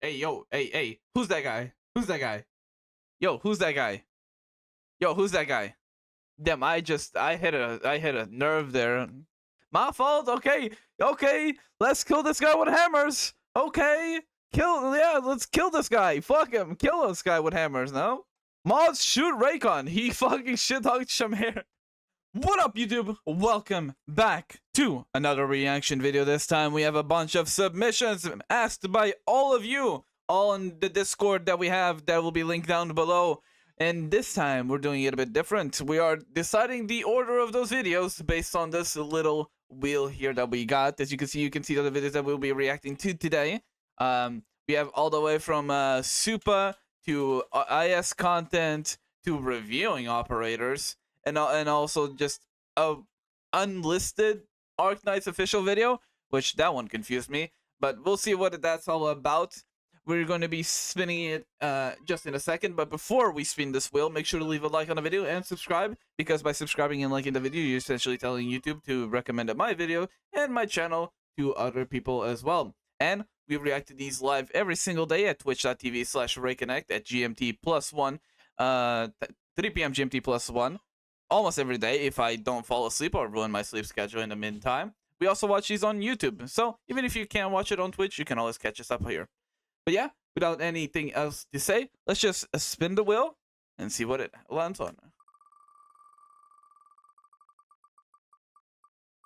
Hey, who's that guy? Who's that guy? Yo, who's that guy? Yo, who's that guy? Damn, I hit a nerve there. My fault. Okay, let's kill this guy with hammers. Okay, let's kill this guy. Fuck him, kill this guy with hammers. No, mods shoot Raycon. He fucking shit talked Shamir. What up, YouTube? Welcome back to another reaction video. This time we have a bunch of submissions asked by all of you, all in the Discord that we have that will be linked down below. And this time we're doing it a bit different. We are deciding the order of those videos based on this little wheel here that we got. As you can see the videos that we'll be reacting to today. We have all the way from Supa to IS content to reviewing operators. And also just a unlisted Arknights official video, which that one confused me. But we'll see what that's all about. We're going to be spinning it just in a second. But before we spin this wheel, make sure to leave a like on the video and subscribe. Because by subscribing and liking the video, you're essentially telling YouTube to recommend my video and my channel to other people as well. And we react to these live every single day at twitch.tv/RayConnect at GMT +1, 3 p.m. GMT +1. Almost every day if I don't fall asleep or ruin my sleep schedule in the meantime. We also watch these on YouTube, so even if you can't watch it on Twitch, you can always catch us up here. But yeah, without anything else to say, let's just spin the wheel and see what it lands on.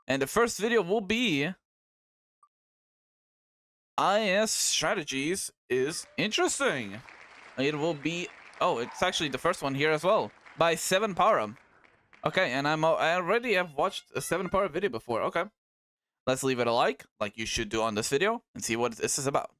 And the first video will be IS strategies is interesting. It will be, oh, it's actually the first one here as well, by 7para. Okay, and I already have watched a 7para video before. Okay, let's leave it a like you should do on this video, and see what this is about.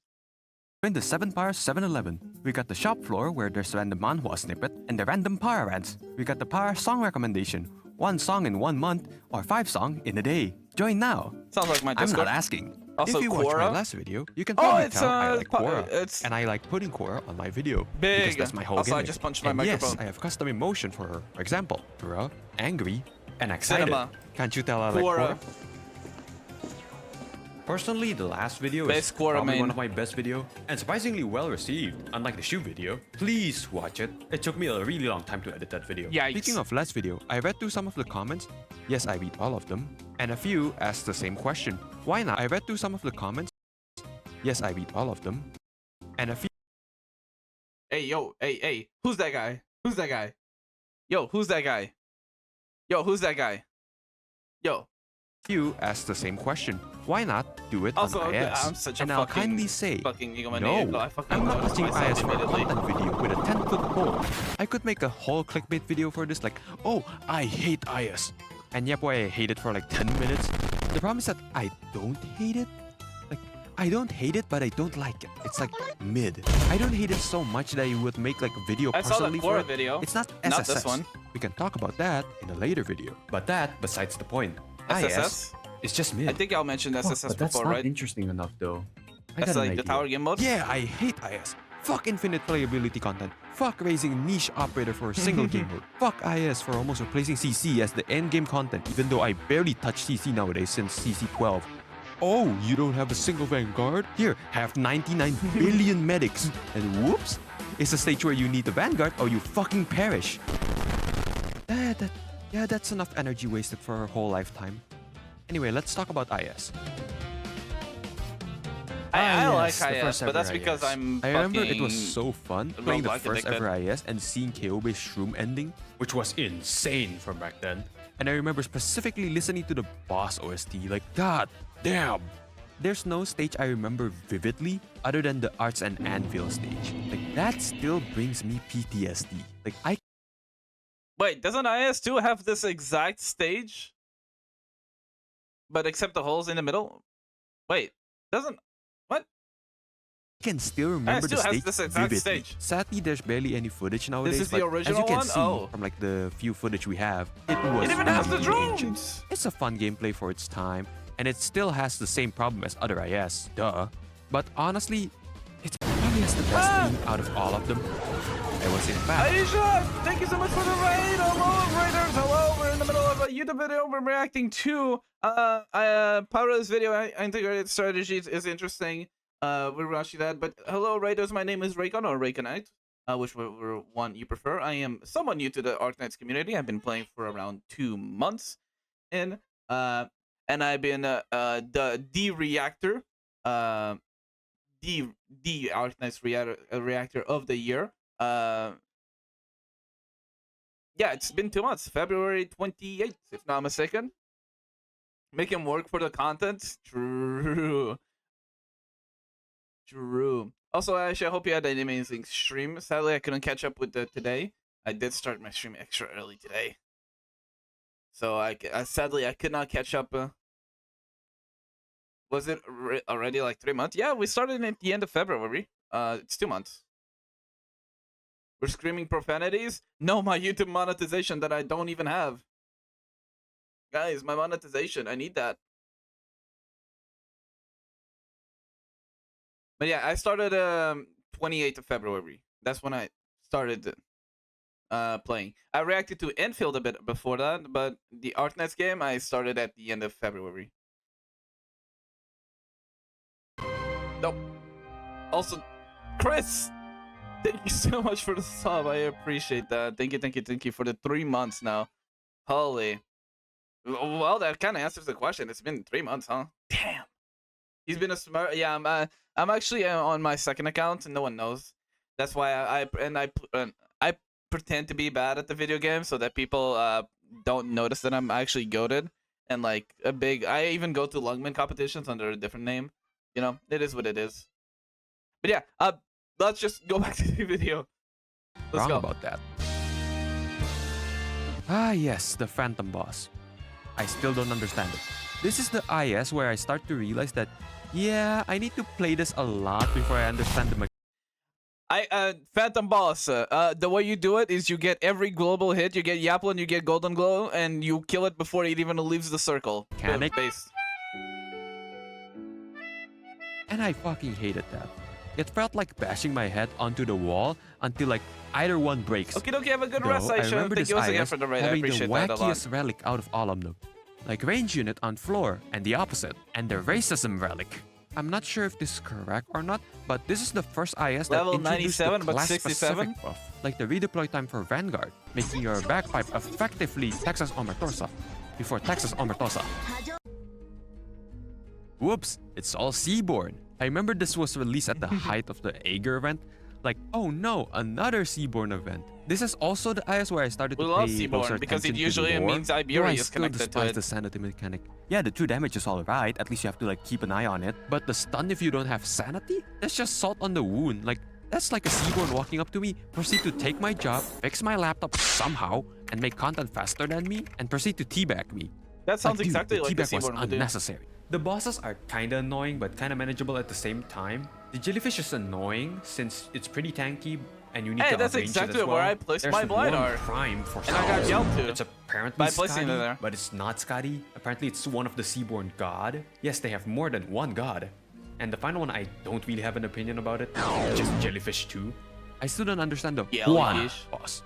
In the 7para 7-Eleven, we got the shop floor where there's random manhwa snippet and the random para rants. We got the para song recommendation, 1 song in 1 month or 5 songs in a day. Join now. Sounds like my Discord. I'm not asking. Also, if you Quora. watch my last video, you can probably tell I like Quora, it's and I like putting Quora on my video. Big. Because that's my whole Also, gimmick. I just punched my and microphone. Yes, I have custom emotion for her. For example, Dura, angry, and excited. Cinema. Can't you tell I like Quora? Personally, the last video is probably one of my best video and surprisingly well received, unlike the shoe video. Please watch it. It took me a really long time to edit that video. Yikes. Speaking of last video, I read through some of the comments. Yes, I read all of them. And a few asked the same question. Why not? I read through some of the comments. Yes, I read all of them. And a few... Hey, who's that guy? Who's that guy? Yo, who's that guy? Yo, who's that guy? Yo. Few asked the same question. Why not do it also, on IS? I'm such a and I'll kindly say, no, I'm not touching IS for a content video with a 10-foot pole. I could make a whole clickbait video for this like, oh, I hate IS. And yep, boy, I hate it for like 10 minutes. The problem is that I don't hate it. Like, I don't hate it, but I don't like it. It's like mid. I don't hate it so much that I would make like a video personally for it. Video. It's not SSS. Not this one. We can talk about that in a later video. But that, besides the point. SSS? It's just mid. I think y'all mentioned SSS but that's before, not right? interesting enough though. That's like the tower game mode? Yeah, I hate IS. Fuck infinite playability content. Fuck raising niche operator for a single game mode. Fuck IS for almost replacing CC as the end game content, even though I barely touch CC nowadays since CC 12. Oh, you don't have a single Vanguard? Here, have 99 billion medics. And whoops, it's a stage where you need the Vanguard or you fucking perish. Yeah, that's enough energy wasted for a whole lifetime. Anyway, let's talk about IS. I like the IS, but that's because IS. I'm I remember it was so fun playing the first addicted. ever IS and seeing Kyobe's Shroom ending, which was insane from back then. And I remember specifically listening to the boss OST, like, god damn! There's no stage I remember vividly other than the Arts and Anvil stage. Like, that still brings me PTSD. Like, Wait, doesn't IS2 have this exact stage? But except the holes in the middle? Wait, doesn't... What? I can still remember the stage this exact vividly. stage. Sadly, there's barely any footage nowadays. This is the original as you can one? see Oh. from like the few footage we have, it was It even has the really ancient. drones! It's a fun gameplay for its time, and it still has the same problem as other IS, duh. But honestly, it probably has the best theme out of all of them. I was in fact. Aisha, thank you so much for the raid. Hello, raiders. Hello, we're in the middle of a YouTube video. We're reacting to Para's video. Integrated strategies is interesting. we're watching that. But hello, Raiders. My name is Raycon or Arknights, whichever one you prefer. I am somewhat new to the Arknights community. I've been playing for around 2 months, and I've been the D reactor, the Arknights reactor of the year. Yeah, it's been 2 months. February 28th, if not mistaken. Make him work for the content. True. Also, actually, I hope you had an amazing stream. Sadly, I couldn't catch up with today. I did start my stream extra early today, so I sadly I could not catch up. Was it already like 3 months? Yeah, we started at the end of February. It's 2 months. We're screaming profanities. No, my YouTube monetization that I don't even have. Guys, my monetization. I need that. But yeah, I started 28th of February. That's when I started playing. I reacted to Enfield a bit before that, but the Arknights game I started at the end of February. Nope. Also, Chris, thank you so much for the sub. I appreciate that. Thank you for the 3 months now. Holy. Well, that kind of answers the question. It's been 3 months, huh? Damn. He's been a smart. Yeah, I'm actually on my second account, and no one knows. That's why I pretend to be bad at the video game so that people don't notice that I'm actually goated and like a big. I even go to Lungman competitions under a different name. You know, it is what it is. But yeah, let's just go back to the video. Let's Wrong go. about that. Ah yes, the Phantom boss. I still don't understand it. This is the IS where I start to realize that, yeah, I need to play this a lot before I understand the Phantom boss. The way you do it is you get every global hit, you get Yaplin, you get Golden Glow, and you kill it before it even leaves the circle. mechanic. Base. And I fucking hated that. It felt like bashing my head onto the wall until like either one breaks. Okay, have a good Though, rest. I remember thank this you once again IS for the raid. I having the appreciate that a lot. wackiest relic out of all of them. Like range unit on floor and the opposite, and the racism relic. I'm not sure if this is correct or not, but this is the first IS that Level introduced 97, the but class-specific 67? buff, like the redeploy time for Vanguard, making your backpipe effectively Texas Omertosa before Texas Omertosa. Whoops, it's all Seaborn. I remember this was released at the height of the Ager event. Like, oh no, another Seaborn event. This is also the IS where I started We to love pay Seaborn closer because it attention to usually the lore, means though Iberia I is still connected to despise it. the sanity mechanic. Yeah, the 2 damage is alright, at least you have to like keep an eye on it. But the stun if you don't have sanity? That's just salt on the wound. Like, that's like a Seaborn walking up to me, proceed to take my job, fix my laptop somehow, and make content faster than me, and proceed to teabag me. That sounds Dude, exactly the like the teabag was Seaborn would do. unnecessary. The bosses are kinda annoying but kinda manageable at the same time. The jellyfish is annoying since it's pretty tanky and you need Hey, to that's outrange it exactly as where well. I placed There's my blind one art. prime for And I got Scotty. yelled to It's apparently by placing Scotty, it there. but it's not Scotty. Apparently it's one of the Seaborn god. Yes, they have more than one god. And the final one, I don't really have an opinion about it. Just Jellyfish 2. I still don't understand the one Jellyfish. boss.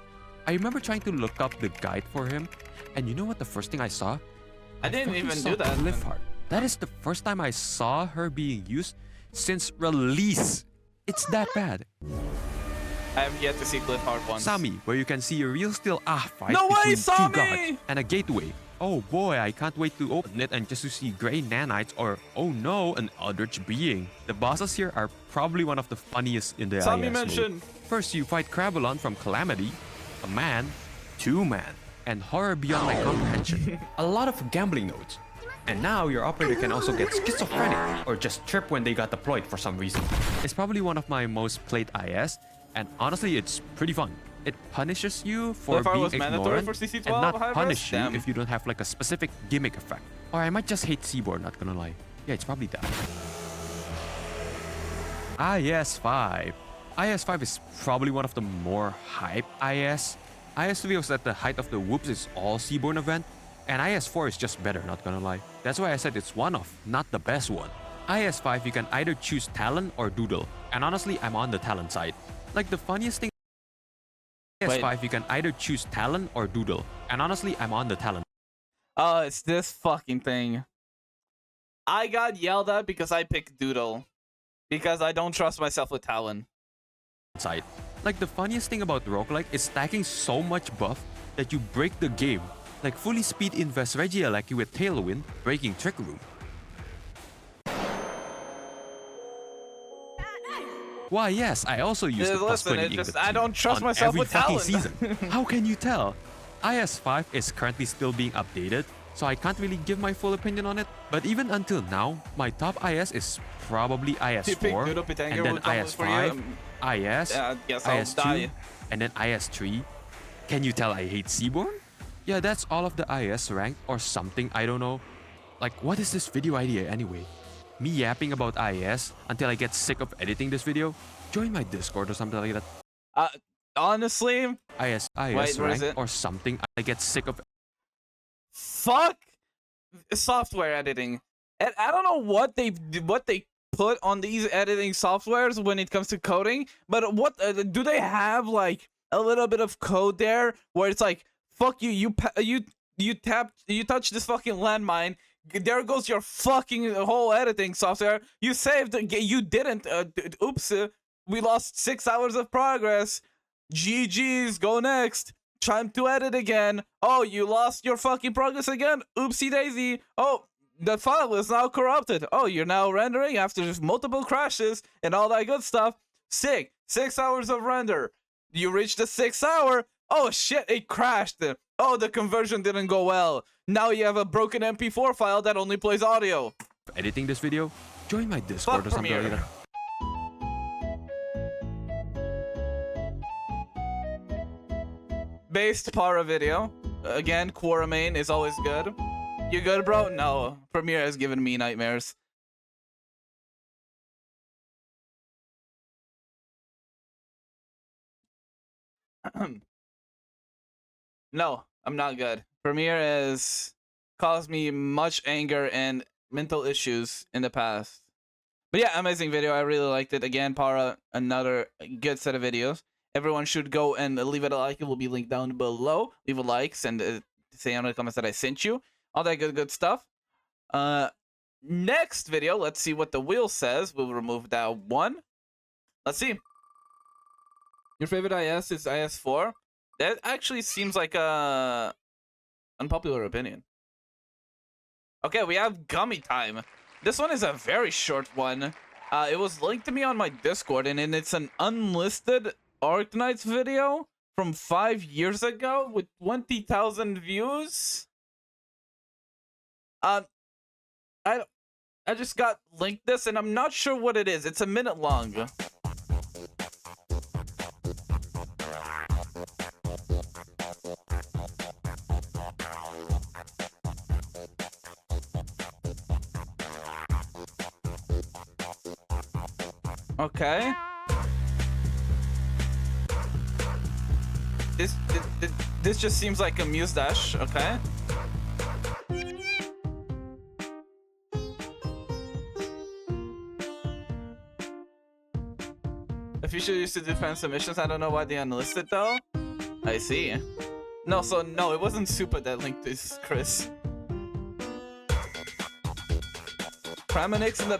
I remember trying to look up the guide for him, and you know what the first thing I saw? I didn't fucking even saw do that. Cliffheart. That is the first time I saw her being used since release. It's that bad. I have yet to see Cliffheart once. Sami, where you can see a real still fight No way, between Sami! two gods and a gateway. Oh boy, I can't wait to open it and just to see gray nanites or, oh no, an eldritch being. The bosses here are probably one of the funniest in the Sami IS mode. mentioned. First, you fight Crabalon from Calamity, a man, 2 man, and horror beyond my comprehension. A lot of gambling nodes. And now your operator can also get schizophrenic or just trip when they got deployed for some reason. It's probably one of my most played IS, and honestly, it's pretty fun. It punishes you for Cliffheart being was mandatory ignorant for CC12, and not HOYOVERSE? punish you Damn. if you don't have like a specific gimmick effect. Or I might just hate Seaborn, not gonna lie. Yeah, it's probably that. IS-5. IS-5 is probably one of the more hyped IS. IS-3 was at the height of the Whoops is all Seaborn event, and IS-4 is just better, not gonna lie. That's why I said it's one of, not the best one. IS-5 you can either choose Talon or Doodle, and honestly I'm on the Talon side. Like the funniest thing IS-5 you can either choose Talon or Doodle, and honestly I'm on the Talon. Oh, it's this fucking thing. I got yelled at because I picked Doodle. Because I don't trust myself with Talon. Side. Like the funniest thing about roguelike is stacking so much buff that you break the game. Like fully speed invest Regieleki with Tailwind, breaking Trick Room. Why yes, I also use the plus 20 ingot I don't trust on myself every with fucking Talon. season. How can you tell? IS-5 is currently still being updated, so I can't really give my full opinion on it. But even until now, my top IS is probably IS-4, and then IS-5, IS, IS-2, and then IS-3. Can you tell I hate Seaborn? Yeah, that's all of the IS rank or something, I don't know. Like, what is this video idea anyway? Me yapping about IS until I get sick of editing this video? Join my Discord or something like that. Honestly, IS rank or something, I get sick of. Fuck software editing. And I don't know what they put on these editing softwares when it comes to coding, but what do they have, like a little bit of code there where it's like, fuck you, you touch this fucking landmine, there goes your fucking whole editing software. You saved, you didn't, oops, we lost 6 hours of progress. GG's, go next. Time to edit again. Oh, you lost your fucking progress again. Oopsie daisy. Oh, the file is now corrupted. Oh, you're now rendering after just multiple crashes and all that good stuff. Sick. 6 hours of render. You reached the 6th hour. Oh shit, it crashed. Oh, the conversion didn't go well. Now you have a broken MP4 file that only plays audio. Editing this video? Join my Discord or something like that. Based para video. Again, Quaramain is always good. You good, bro? No. Premiere has given me nightmares. No, I'm not good. Premiere has caused me much anger and mental issues in the past. But yeah, amazing video. I really liked it. Again, Para, another good set of videos. Everyone should go and leave it a like. It will be linked down below. Leave a like and say in the comments that I sent you. All that good stuff. Next video, let's see what the wheel says. We'll remove that one. Let's see. Your favorite IS is IS-4? That actually seems like a unpopular opinion. Okay, we have Gummy Time. This one is a very short one. It was linked to me on my Discord, and it's an unlisted Arknights video from 5 years ago with 20,000 views. I just got linked this, and I'm not sure what it is. It's a minute long. Okay. This just seems like a Muse dash, okay? If you should use to defend submissions, I don't know why they unlisted though. I see. No, so no, it wasn't Super that linked this, Chris. Pramanix in the...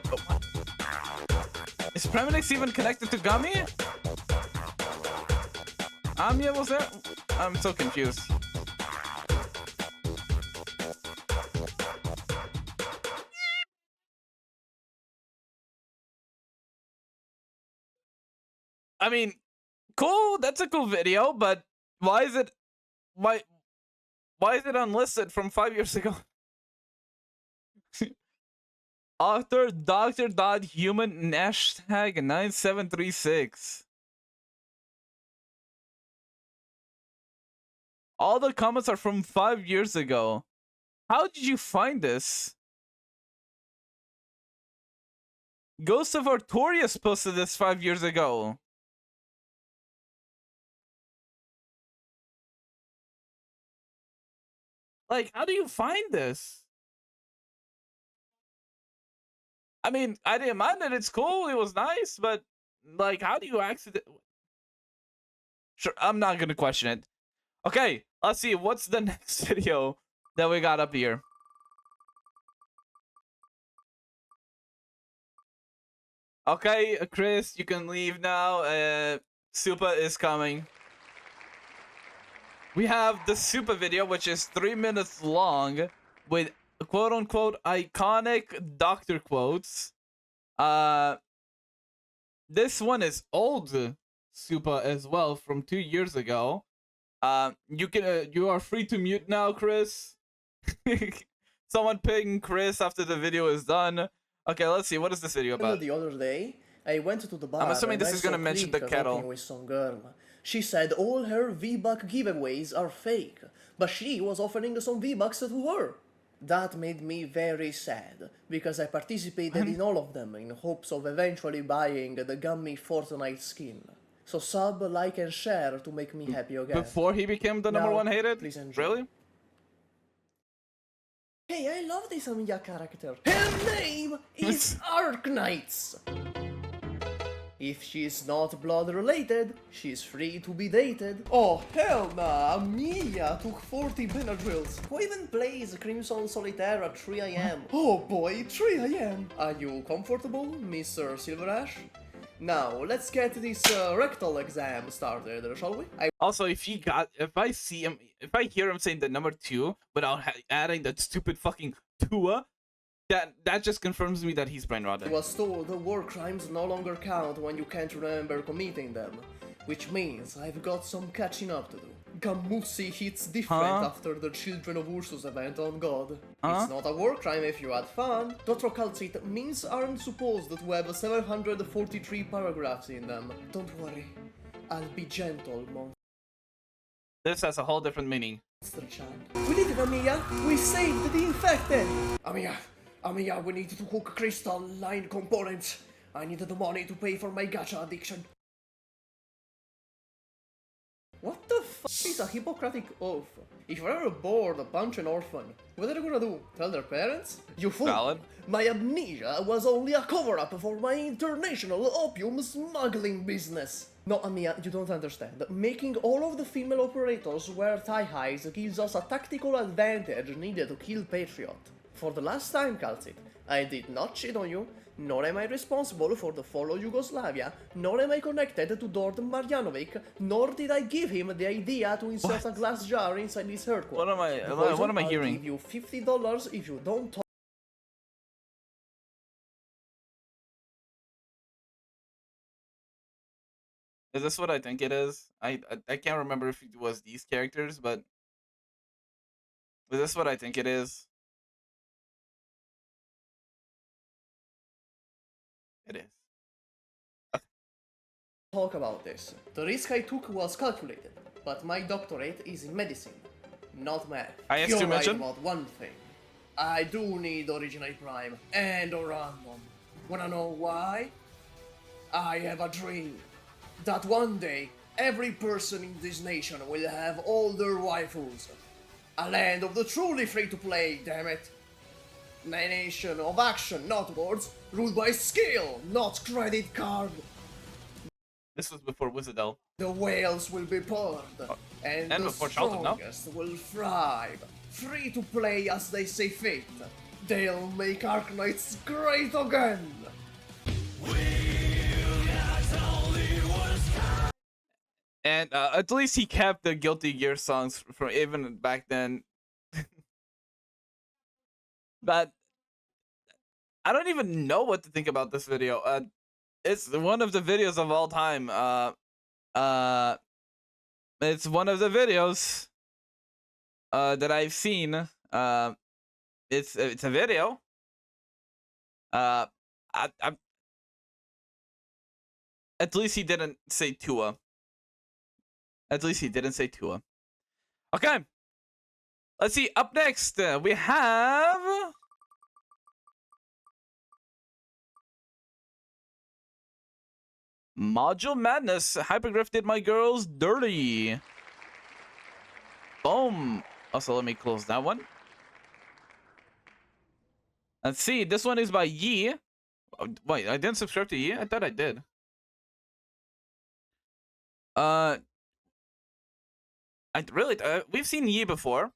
Is Pramanix even connected to Gummy? Anya was there? I'm so confused. I mean, cool, that's a cool video, but why is it unlisted from 5 years ago? Author Dr.Human hashtag 9736. All the comments are from 5 years ago. How did you find this? Ghost of Artorias posted this 5 years ago. Like, how do you find this? I mean, I didn't mind it. It's cool. It was nice, but like, how do you accidentally? Sure, I'm not gonna question it. Okay, let's see. What's the next video that we got up here? Okay, Chris, you can leave now. Super is coming. We have the Super video, which is 3 minutes long, with quote-unquote iconic doctor quotes. This one is old Super as well, from 2 years ago. You are free to mute now, Chris. Someone ping Chris after the video is done. Okay, let's see. What is this video about? The other day, I went to the bar. I'm assuming this and is gonna mention the kettle. With some girl. She said all her V-Buck giveaways are fake, but she was offering some V-Bucks to her. That made me very sad, because I participated in all of them in hopes of eventually buying the Gummy Fortnite skin. So sub, like, and share to make me happy again. Before he became the number Now, one hated? please enjoy. Really? Hey, I love this Amiya character. Her name is Arknights. If she's not blood related, she's free to be dated. Oh, hell nah, Amiya took 40 Benadryls. Who even plays Crimson Solitaire at 3 AM? Oh boy, 3 AM. Are you comfortable, Mr. Silverash? Now, let's get this rectal exam started, shall we? Also, if I hear him saying the number 2 without adding that stupid fucking Tua, that just confirms me that he's brain rotted. I was told the war crimes no longer count when you can't remember committing them, which means I've got some catching up to do. Gamuzzi hits different after the Children of Ursus event on God. It's not a war crime if you had fun. Dr. Calcit, memes aren't supposed to have 743 paragraphs in them. Don't worry, I'll be gentle, Monster This has a whole different meaning. Chan. We did it, Amiya! We saved the infected! Amiya, we need to cook crystal line components. I needed the money to pay for my gacha addiction. What the fuck is a Hippocratic oath? If you're ever bored, punch an orphan. What are they gonna do? Tell their parents? You fool! Valid. My amnesia was only a cover-up for my international opium smuggling business. No, Amiya, you don't understand. Making all of the female operators wear thigh-highs gives us a tactical advantage needed to kill Patriot. For the last time, Calcit, I did not cheat on you, nor am I responsible for the fall of Yugoslavia, nor am I connected to Dordan Marjanovic, nor did I give him the idea to insert a glass jar inside his headquarters. What am I hearing? I'll give you $50 if you don't talk. Is this what I think it is? I can't remember if it was these characters, but is this what I think it is? It is. Talk about this. The risk I took was calculated, but my doctorate is in medicine, not math. I asked You're to right mention about one thing. I do need Originate Prime and a random. Wanna know why? I have a dream that one day every person in this nation will have all their waifus. A land of the truly free-to-play, damn it. A nation of action, not words, ruled by skill, not credit card. this was before Wizardell. The whales will be poured, and the before Charlton, no? strongest will thrive. Free to play as they see fit. They'll make Arknights great again! And at least he kept the Guilty Gear songs from even back then. But I don't even know what to think about this video. It's one of the videos of all time. It's one of the videos that I've seen. It's a video. I at least he didn't say Tua. At least he didn't say Tua. Okay. Let's see. Up next, we have Module Madness. Hypergriff did my girls dirty. Boom. Also, let me close that one. Let's see. This one is by Yi. Oh, wait, I didn't subscribe to Yi? I thought I did. We've seen Yi before.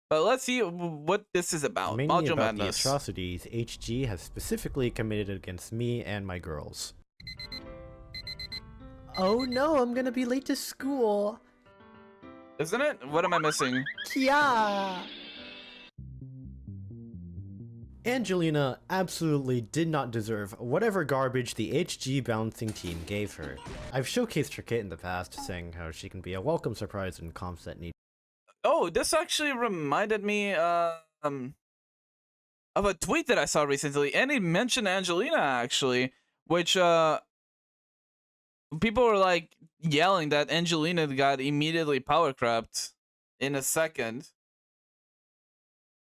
But let's see what this is about. Mainly Module about the Madness. atrocities HG has specifically committed against me and my girls. Oh no, I'm gonna be late to school. Isn't it? What am I missing? Yeah. Angelina absolutely did not deserve whatever garbage the HG balancing team gave her. I've showcased her kit in the past, saying how she can be a welcome surprise in comps that need. Oh, this actually reminded me of a tweet that I saw recently, and it mentioned Angelina actually, which people were like yelling that Angelina got immediately power crept in a second.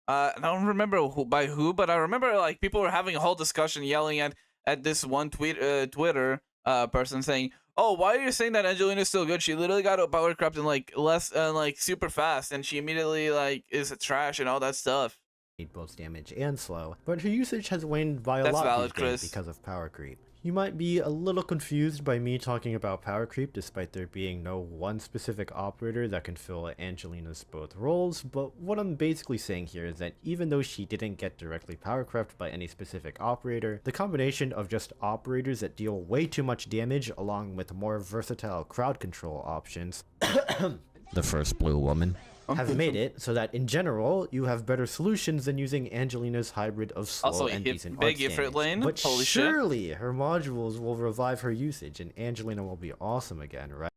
I don't remember by who, but I remember like people were having a whole discussion yelling at this one Twitter person saying, "Oh, why are you saying that Angelina's still good? She literally got a power crept in like like super fast, and she immediately like is trash and all that stuff." Need both damage and slow, but her usage has waned by a That's lot valid, these days Chris. because of power creep. You might be a little confused by me talking about power creep despite there being no one specific operator that can fill Angelina's both roles, but what I'm basically saying here is that even though she didn't get directly power crept by any specific operator, the combination of just operators that deal way too much damage along with more versatile crowd control options the first blue woman have made it so that in general you have better solutions than using Angelina's hybrid of slow Also, and hit decent big arc Ifrit damage. lane. But Holy shit. surely her modules will revive her usage and Angelina will be awesome again, right?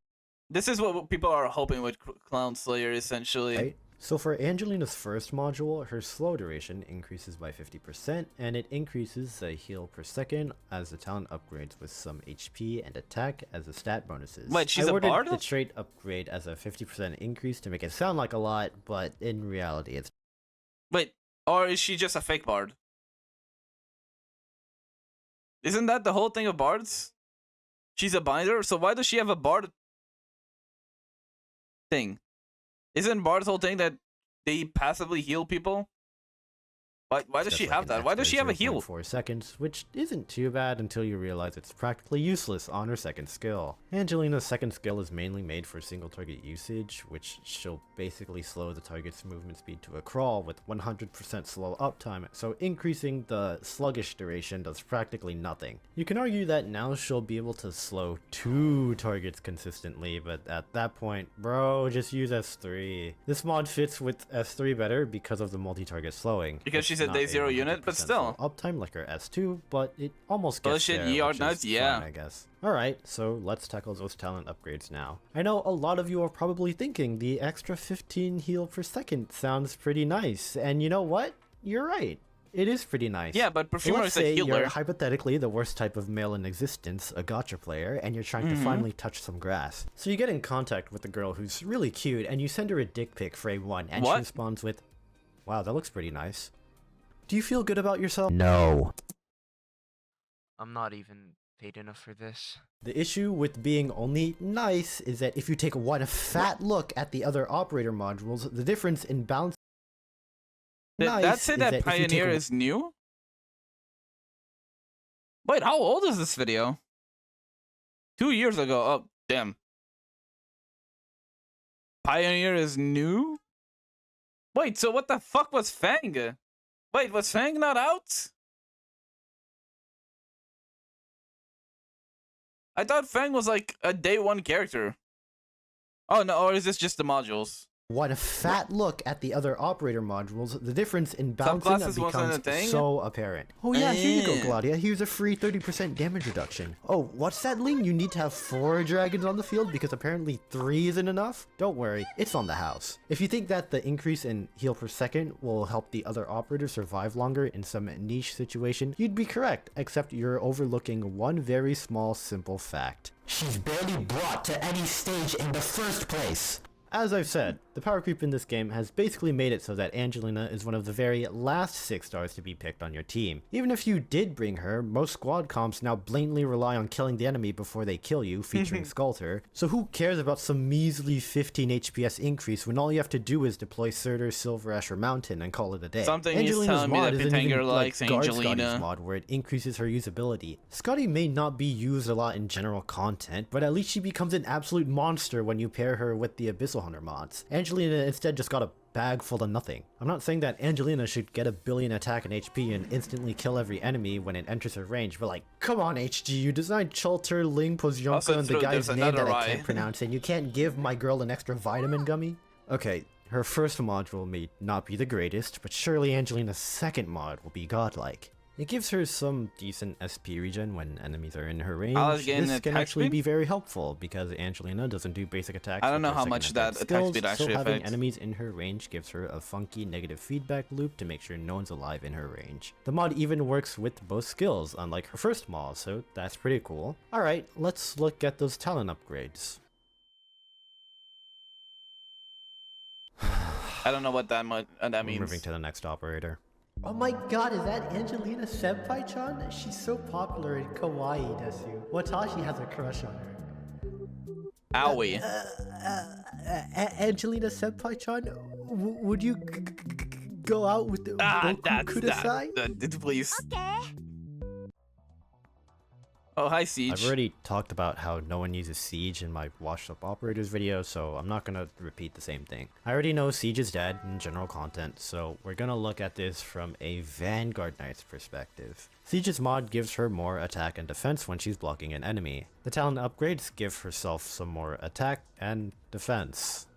This is what people are hoping with Crownslayer, essentially. Right? So for Angelina's first module, her slow duration increases by 50%, and it increases the heal per second as the talent upgrades with some HP and attack as the stat bonuses. Wait, she's I a ordered bard? the trait upgrade as a 50% increase to make it sound like a lot, but in reality it's Wait, or is she just a fake bard? Isn't that the whole thing of bards? She's a binder, so why does she have a bard thing? Isn't bard's whole thing that they passively heal people? Why does she have that? Why does she have a heal? 4 seconds, which isn't too bad until you realize it's practically useless on her second skill. Angelina's second skill is mainly made for single target usage, which she'll basically slow the target's movement speed to a crawl with 100% slow uptime, so increasing the sluggish duration does practically nothing. You can argue that now she'll be able to slow 2 targets consistently, but at that point, bro, just use S3. This mod fits with S3 better because of the multi-target slowing. Because she's a Not day 0 unit, but 100% still. slow uptime like her S2, but it almost gets Bullshit, there, which Arknights, is yeah. fine, I guess. Alright, so let's tackle those talent upgrades now. I know a lot of you are probably thinking the extra 15 heal per second sounds pretty nice, and you know what? You're right. It is pretty nice. Yeah, but So Perfumer let's is a say healer. you're hypothetically the worst type of male in existence, a gacha player, and you're trying to finally touch some grass. So you get in contact with a girl who's really cute, and you send her a dick pic for A1, and she What? responds with, "Wow, that looks pretty nice. Do you feel good about yourself?" No. I'm not even paid enough for this. The issue with being only nice is that if you take one fat look at the other operator modules, the difference in balance. Did Nice that say is that that if you take Pioneer a- is new? Wait, how old is this video? 2 years ago. Oh, damn. Pioneer is new? Wait, so what the fuck was Fang? Wait, was Fang not out? I thought Fang was like a day 1 character. Oh no, or is this just the modules? One fat look at the other operator modules, the difference in balancing classes wasn't a becomes thing? so apparent. Oh yeah, here you go, Eh. Gladia. Here's a free 30% damage reduction. Oh, what's that, Ling? You need to have 4 dragons on the field because apparently 3 isn't enough? Don't worry, it's on the house. If you think that the increase in heal per second will help the other operators survive longer in some niche situation, you'd be correct, except you're overlooking one very small, simple fact. She's barely brought to any stage in the first place. As I've said, the power creep in this game has basically made it so that Angelina is one of the very last 6 stars to be picked on your team. Even if you did bring her, most squad comps now blatantly rely on killing the enemy before they kill you, featuring Skulter, so who cares about some measly 15 HPS increase when all you have to do is deploy Surtur, Silver Ash, or Mountain and call it a day? Something is Angelina's telling me mod that isn't Pitanger even likes like Guard Angelina. Scotty's mod where it increases her usability. Scotty may not be used a lot in general content, but at least she becomes an absolute monster when you pair her with the Abyssal also 100 mods. Angelina instead just got a bag full of nothing. I'm not saying that Angelina should get a billion attack and HP and instantly kill every enemy when it enters her range, but like, come on HG, you designed Chulter, Ling, Pozionka, and the guy's name that I can't pronounce, and you can't give my girl an extra vitamin gummy? Okay, her first module may not be the greatest, but surely Angelina's second mod will be godlike. It gives her some decent SP regen when enemies are in her range. This can actually be very helpful because Angelina doesn't do basic attacks. I don't know how much that attack speed actually so having affects. enemies in her range gives her a funky negative feedback loop to make sure no one's alive in her range. The mod even works with both skills, unlike her first mod, so that's pretty cool. Alright, let's look at those talent upgrades. I don't know what that means. Moving to the next operator. Oh my god, is that Angelina Senpai-chan? She's so popular and kawaii, desu. Watashi has a crush on her. Owie. Angelina Senpai-chan, would you go out with the Boku Kudasai? Please. Okay. Oh, hi, Siege. I've already talked about how no one uses Siege in my washed up operators video, so I'm not gonna repeat the same thing. I already know Siege is dead in general content, so we're gonna look at this from a Vanguard Knight's perspective. Siege's mod gives her more attack and defense when she's blocking an enemy. The talent upgrades give herself some more attack and defense.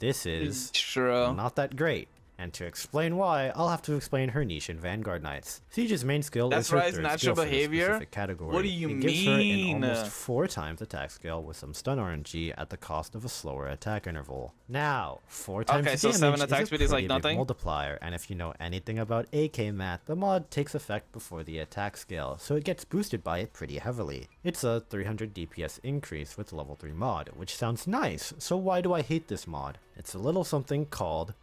This is not that great. And to explain why, I'll have to explain her niche in Vanguard Knights. Siege's main skill is her third skill for the specific category. What do you mean? It gives her an almost 4 times attack scale with some stun RNG at the cost of a slower attack interval. Now, 4 times okay, so damage 7 attack is speed a is like pretty big nothing. multiplier, and if you know anything about AK math, the mod takes effect before the attack scale, so it gets boosted by it pretty heavily. It's a 300 DPS increase with level 3 mod, which sounds nice, so why do I hate this mod? It's a little something called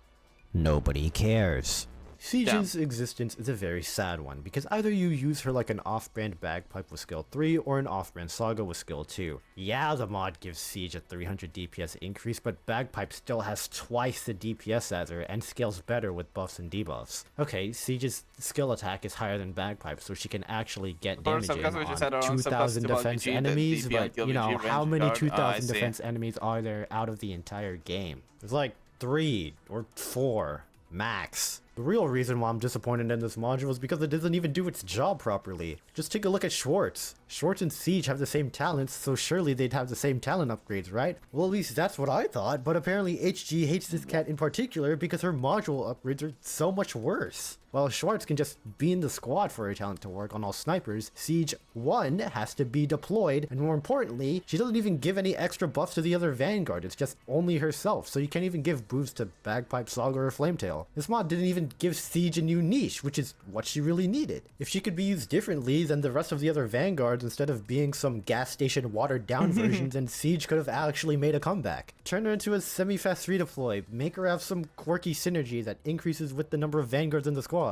nobody cares. Siege's existence is a very sad one, because either you use her like an off-brand Bagpipe with skill 3 or an off-brand Saga with skill 2. Yeah, the mod gives Siege a 300 DPS increase, but Bagpipe still has twice the DPS as her and scales better with buffs and debuffs. Okay, Siege's skill attack is higher than Bagpipe, so she can actually get damage in on 2,000 defense enemies, but you know, how many 2,000 defense enemies are there out of the entire game? There's like 3 or 4 max. The real reason why I'm disappointed in this module is because it doesn't even do its job properly. Just take a look at Schwartz. Schwartz and Siege have the same talents, so surely they'd have the same talent upgrades, right? Well, at least that's what I thought, but apparently HG hates this cat in particular because her module upgrades are so much worse. While Schwartz can just be in the squad for her talent to work on all snipers, Siege 1 has to be deployed, and more importantly, she doesn't even give any extra buffs to the other Vanguard, it's just only herself, so you can't even give boosts to Bagpipe, Saga, or Flametail. This mod didn't even give Siege a new niche, which is what she really needed. If she could be used differently than the rest of the other Vanguards instead of being some gas station watered down version, then Siege could have actually made a comeback. Turn her into a semi-fast redeploy, make her have some quirky synergy that increases with the number of Vanguards in the squad.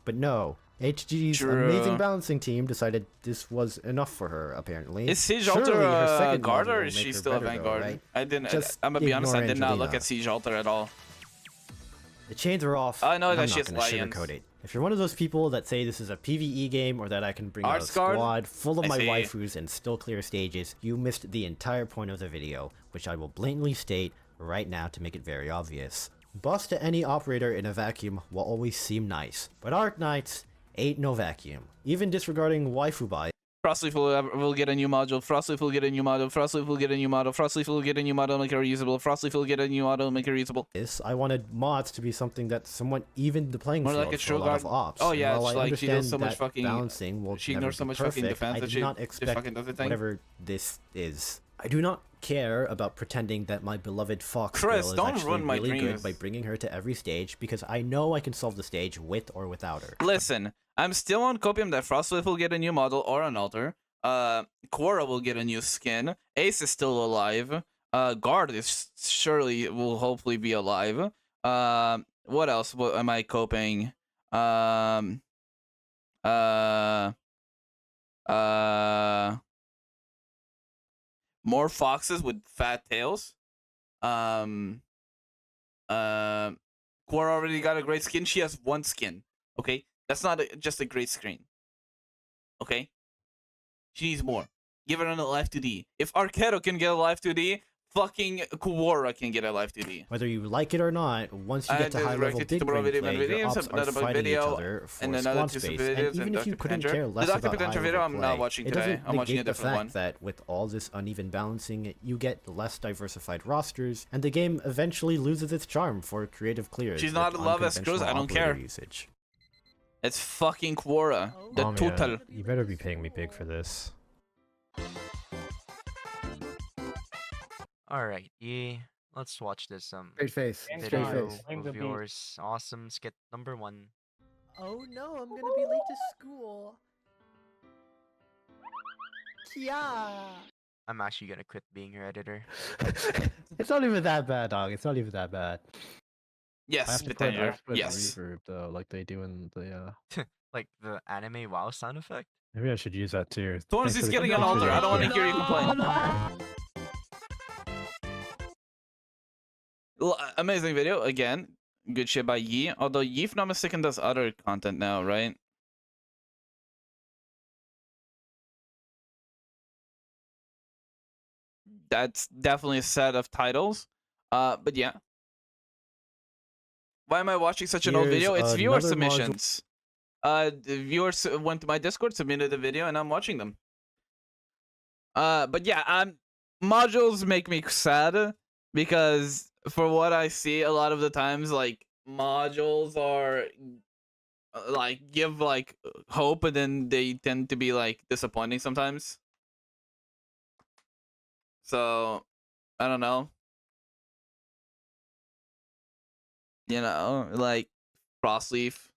But no, HG's amazing balancing team decided this was enough for her, apparently. Is Siege Alter a guard or is she still a Vanguard? Though, right? I'm gonna be honest, I did not look at Siege Alter at all. The chains are off. I know that she has lions. If you're one of those people that say this is a PvE game or that I can bring out a squad full of my waifus and still clear stages, you missed the entire point of the video, which I will blatantly state right now to make it very obvious. Buffs to any operator in a vacuum will always seem nice, but Arknights ain't no vacuum. Even disregarding waifu buy. Frostleaf will get a new module. Frostleaf will get a new module. Frostleaf will get a new module. Frostleaf will get a new module, make it reusable. Frostleaf will get a new module, make it reusable. I wanted mods to be something that somewhat even the playing field like a for a lot of ops. Oh yeah, it's like she does so much fucking balancing will she ignores so much perfect, fucking defense that I do not expect fucking does the thing. Whatever this is. I do not care about pretending that my beloved Fox girl is actually really good by bringing her to every stage, because I know I can solve the stage with or without her. Listen, I'm still on copium that Frostleaf will get a new model or an altar. Quora will get a new skin. Ace is still alive. Guard is surely will hopefully be alive. What else? What am I coping? More foxes with fat tails. Quora already got a great skin. She has 1 skin. Okay, that's not just a great screen. Okay, she needs more. Give her a life 2D. If Arquero can get a life 2D, fucking Quora can get a live duty. Whether you like it or not, once you get to high level directed big to brain video play, and your videos, ops are another fighting each video, other for and another spawn two space. videos, And even and if you Dr. couldn't Potential. care The less Dr. about high Potential level video I'm play, not watching it today. doesn't I'm watching a negate the different fact one. that with all this uneven balancing, you get less diversified rosters, and the game eventually loses its charm for creative clears. She's with not in love as Cruz, unconventional I don't operator care. Usage. It's fucking Quora. The Man, total. you better be paying me big for this. Alright, yeah. Let's watch this Straight face. Straight video face. of yours. Awesome skit number 1. Oh no, I'm gonna be late to school. Yeah. I'm actually gonna quit being your editor. It's not even that bad, dog. It's not even that bad. I Yes, have to put Potential. the Yes. reverb though, like they do in the. Like the anime WoW sound effect? Maybe I should use that too. Torrance Thanks is for the getting an altar. I don't want to hear you complain. Amazing video again. Good shit by Yi. Although Yi, if not mistaken, does other content now, right? That's definitely a set of titles. But yeah. Why am I watching such an old Here's video? It's viewer another module- submissions. The viewers went to my Discord, submitted the video, and I'm watching them. But yeah, modules make me sad because for what I see, a lot of the times, like modules are like give like hope, and then they tend to be like disappointing sometimes. So I don't know. You know, like Frostleaf.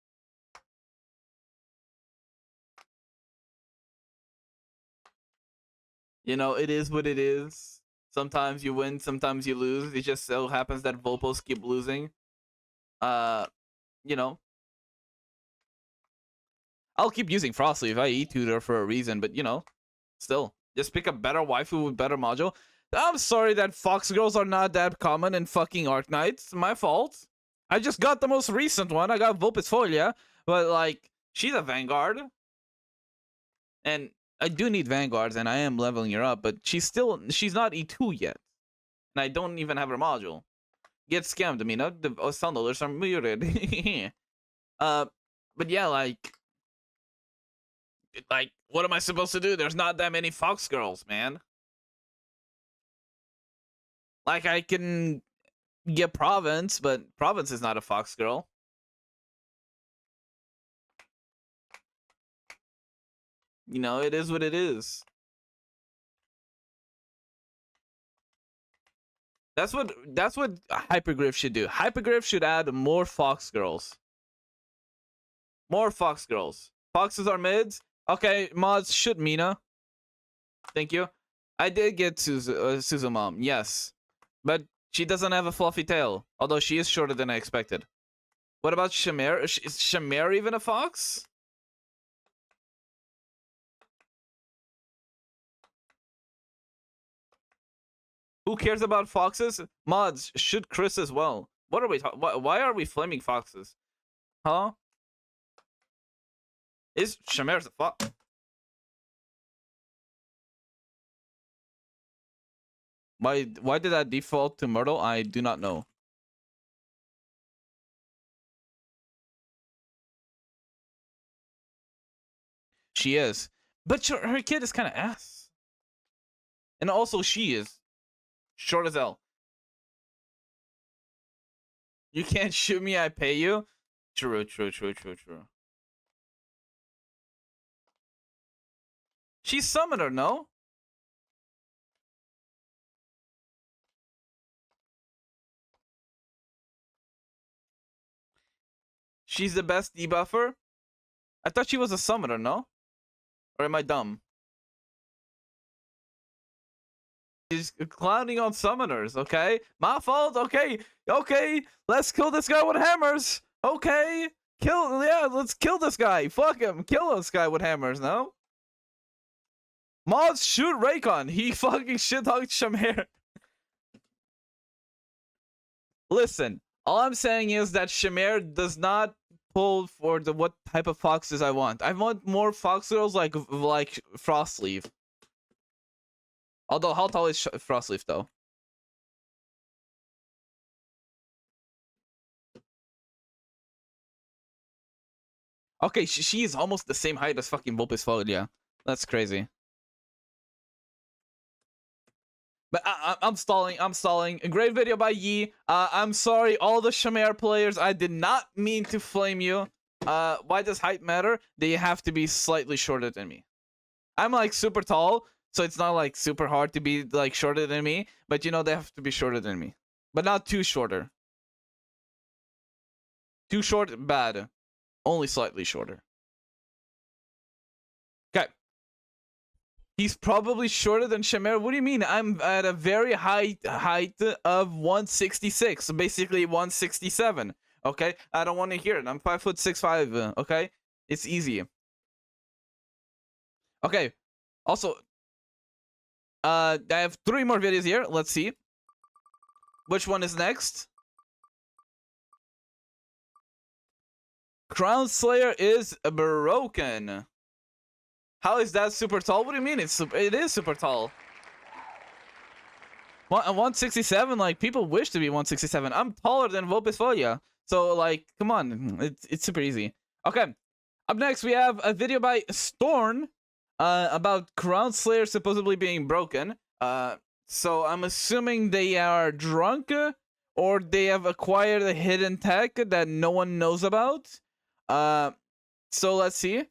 You know, it is what it is. Sometimes you win, sometimes you lose. It just so happens that Volpos keep losing. You know. I'll keep using Frostleaf. I E-tutor for a reason, but you know, still. Just pick a better waifu with better module. I'm sorry that Fox Girls are not that common in fucking Arknights. My fault. I just got the most recent one. I got Vulpes Folia, but like, she's a Vanguard. And I do need Vanguards, and I am leveling her up, but she's not E2 yet. And I don't even have her module. Get scammed, I mean, the sound alerts are muted. But yeah, like, what am I supposed to do? There's not that many Fox Girls, man. Like, I can get Province, but Province is not a Fox Girl. You know, it is what it is. That's what Hypergriff should do. Hypergriff should add more Fox Girls. More Fox Girls. Foxes are mids. Okay, mods should Mina. Thank you. I did get Suzumom, yes. But she doesn't have a fluffy tail. Although she is shorter than I expected. What about Shamir? Is Shamir even a fox? Who cares about foxes? Mods should Chris as well. What are we talking? Why are we flaming foxes? Huh? Is Shamir's a fox? Why did that default to Myrtle? I do not know. She is. But her kid is kind of ass. And also she is. Short as hell. You can't shoot me, I pay you? True. She's summoner, no? She's the best debuffer? I thought she was a summoner, no? Or am I dumb? She's clowning on summoners, okay? My fault, okay? Okay, let's kill this guy with hammers. Okay, let's kill this guy. Fuck him, kill this guy with hammers, no? Mods, shoot Raycon. He fucking shit-talked Shamir. Listen, all I'm saying is that Shamir does not pull for what type of foxes I want. I want more fox girls like Frostleaf. Although, how tall is Frostleaf, though? Okay, she is almost the same height as fucking Volpisfolia. That's crazy. But I'm stalling. I'm stalling. A great video by Yi. I'm sorry, all the Shamir players. I did not mean to flame you. Why does height matter? They have to be slightly shorter than me. I'm like super tall, so it's not like super hard to be like shorter than me. But you know they have to be shorter than me, but not too shorter. Too short, bad. Only slightly shorter. Okay. He's probably shorter than Shamir. What do you mean? I'm at a very high height of 166, so basically 167. Okay, I don't want to hear it. I'm 5'6'5". Okay, it's easy. Okay. Also, I have 3 more videos here. Let's see. Which one is next? Crownslayer is broken. How is that super tall? What do you mean? It is super tall. 167. Like people wish to be 167. I'm taller than Volpisfolia. So like, come on, it's super easy. Okay. Up next we have a video by Storn about Crownslayer supposedly being broken. So I'm assuming they are drunk or they have acquired a hidden tech that no one knows about. So let's see.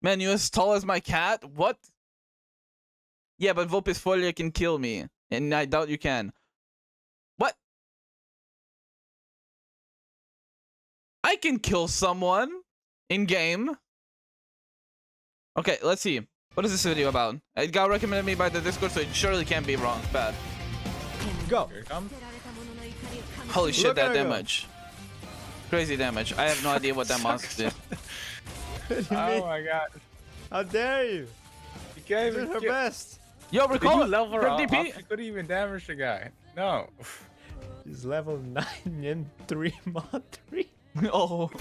Man, you as tall as my cat? What? Yeah, but Volpisfolia can kill me, and I doubt you can. What? I can kill someone in game. Okay, let's see. What is this video about? It got recommended me by the Discord, so it surely can't be wrong. Bad. Go. Holy shit, Look that at him. damage. Crazy damage. I have no idea what that monster did. Oh my god. How dare you? You can't Did even her kill. best. Yo, Did recall you it. level her up? 50p. You couldn't even damage the guy. No. She's level 9 in 3 mod 3. Oh.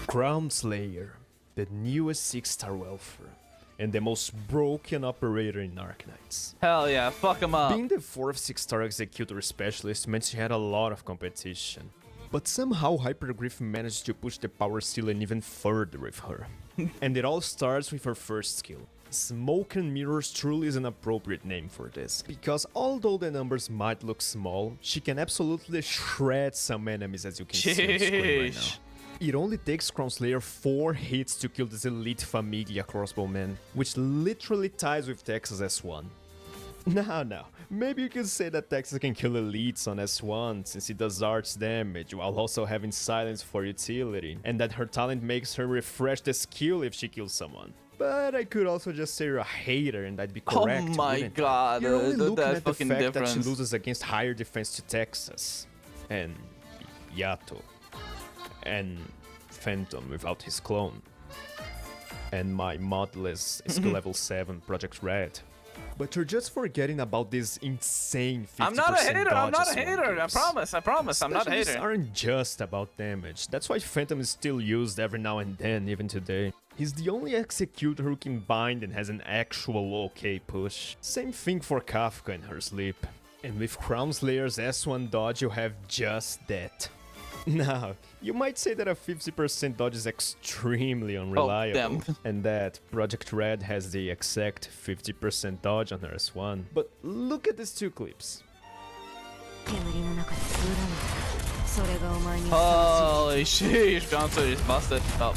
Crownslayer, the newest 6-star welfare, and the most broken operator in Arknights. Hell yeah, fuck him up. Being the 4th 6-star executor specialist meant she had a lot of competition. But somehow Hypergriff managed to push the power ceiling even further with her. And it all starts with her first skill. Smoke and Mirrors truly is an appropriate name for this, because although the numbers might look small, she can absolutely shred some enemies, as you can see on screen right Sheesh. now. It only takes Crownslayer 4 hits to kill this elite Familia crossbowman, which literally ties with Texas S1. Now, maybe you could say that Texas can kill elites on S1 since it does arts damage while also having silence for utility, and that her talent makes her refresh the skill if she kills someone. But I could also just say you're a hater and that'd be correct. Oh my wouldn't god, You're only looking that at the fucking fact difference. that she loses against higher defense to Texas, and Yato, and Phantom without his clone, and my modless skill level 7 Project Red. But you're just forgetting about this insane 50% I'm not a hater. I'm not a dodges one hater. I gives. promise. I promise. I'm not a Specialists hater. aren't just about damage. That's why Phantom is still used every now and then, even today. He's the only executor who can bind and has an actual okay push. Same thing for Kafka in her sleep. And with Crownslayer's S1 dodge, you have just that. Now, you might say that a 50% dodge is extremely unreliable, and that Project Red has the exact 50% dodge on her S1. But look at these 2 clips. Holy sheesh, Crownslayer is busted. Oh.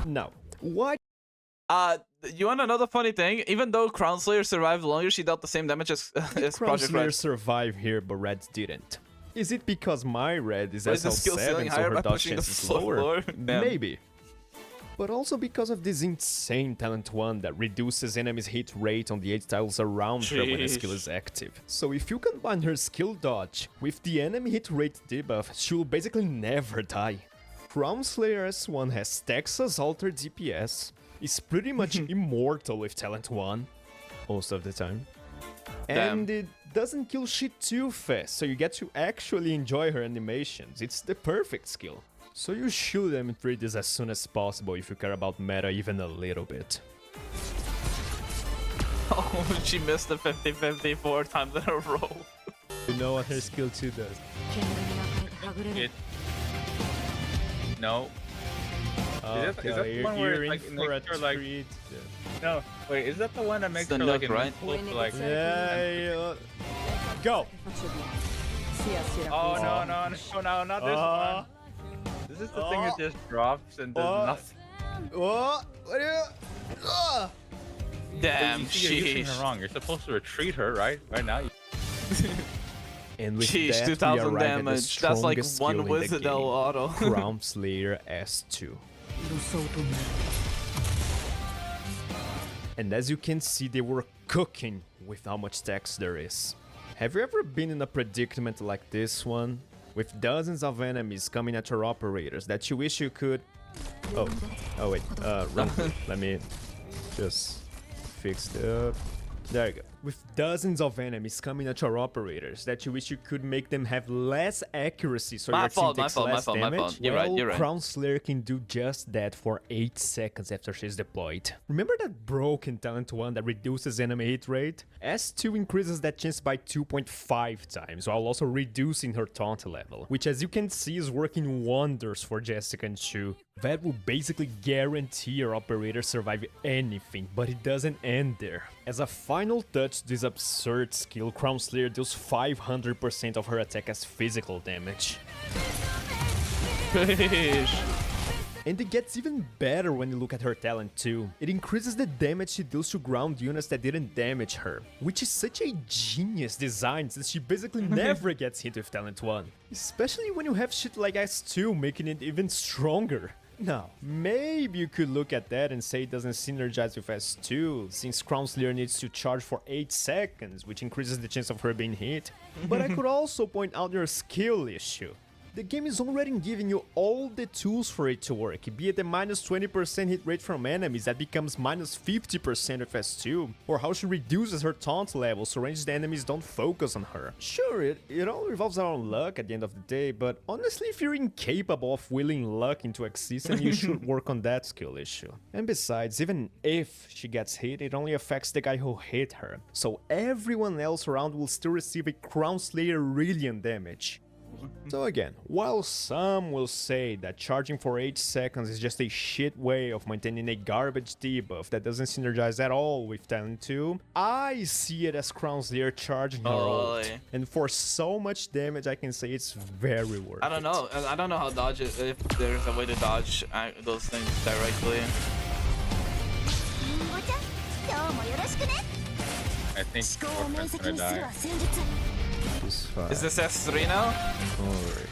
Now, why? You want another funny thing? Even though Crownslayer survived longer, she dealt the same damage as Project Crownslayer Red. survived here, but Red didn't. Is it because my Red is Is the skill ceiling SL7, so higher her by dodge pushing the chance is floor? lower? Damn. Maybe. But also because of this insane talent 1 that reduces enemies' hit rate on the 8 tiles around her when the skill is active. So if you combine her skill dodge with the enemy hit rate debuff, she will basically never die. Crownslayer S1 has Texas altered DPS, is pretty much immortal with talent 1, most of the time. Damn. And it doesn't kill shit too fast, so you get to actually enjoy her animations. It's the perfect skill. So you should M3 this as soon as possible if you care about meta even a little bit. Oh, she missed the 50-50 4 times in a row. You know what her skill 2 does. No. Is that the one where it, like, it makes her, like... No, wait, is that the one that makes the her like Nook, right? invincible to, like... Yeah, go! Oh, no, not this one. This is the thing that just drops and does nothing. Oh, what are you? Damn, You're using her sheesh. wrong. You're supposed to retreat her, right? Right now. And with Sheesh, that, we 2000 arrive at the damage. That's like strongest one skill in the Wizard game, auto. Crownslayer S2. And as you can see, they were cooking with how much text there is. Have you ever been in a predicament like this one? With dozens of enemies coming at your operators that you wish you could... Oh wait, run. Let me just fix the... There you go. With dozens of enemies coming at your operators that you wish you could make them have less accuracy so your team takes less damage. You're right, you're right. Crownslayer can do just that for 8 seconds after she's deployed. Remember that broken talent 1 that reduces enemy hit rate? S2 increases that chance by 2.5 times while also reducing her taunt level, which as you can see is working wonders for Jessica and Shu. That will basically guarantee your operator survive anything, but it doesn't end there. As a final touch to this absurd skill, Crownslayer deals 500% of her attack as physical damage. And it gets even better when you look at her talent too. It increases the damage she deals to ground units that didn't damage her, which is such a genius design since she basically never gets hit with talent 1. Especially when you have shit like S2 making it even stronger. Now, maybe you could look at that and say it doesn't synergize with S2, since Crownslayer needs to charge for 8 seconds, which increases the chance of her being hit. But I could also point out your skill issue. The game is already giving you all the tools for it to work, be it the minus 20% hit rate from enemies that becomes minus 50% with S2, or how she reduces her taunt level so ranged enemies don't focus on her. Sure, it all revolves around luck at the end of the day, but honestly if you're incapable of willing luck into existence, you should work on that skill issue. And besides, even if she gets hit, it only affects the guy who hit her, so everyone else around will still receive a Crownslayer Rillion damage. So again, while some will say that charging for 8 seconds is just a shit way of maintaining a garbage debuff that doesn't synergize at all with talent 2, I see it as Crownslayer charging her ult. And for so much damage, I can say it's very worth it. I don't know how dodge it, if there's a way to dodge those things directly. I think Orphan's gonna die. Is this S3 now? Alright.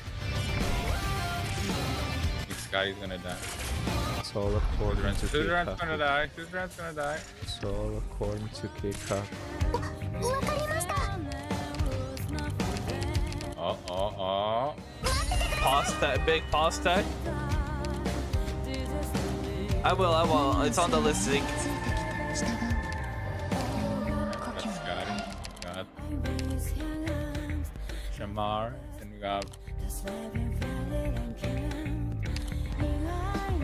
This guy is gonna die. It's all according to Suzerain's gonna die. Suzerain's gonna die. It's all according to Kika. Oh. Pause tag, big pause tag. I will. It's on the list, Zeke. Got Shamar, and we got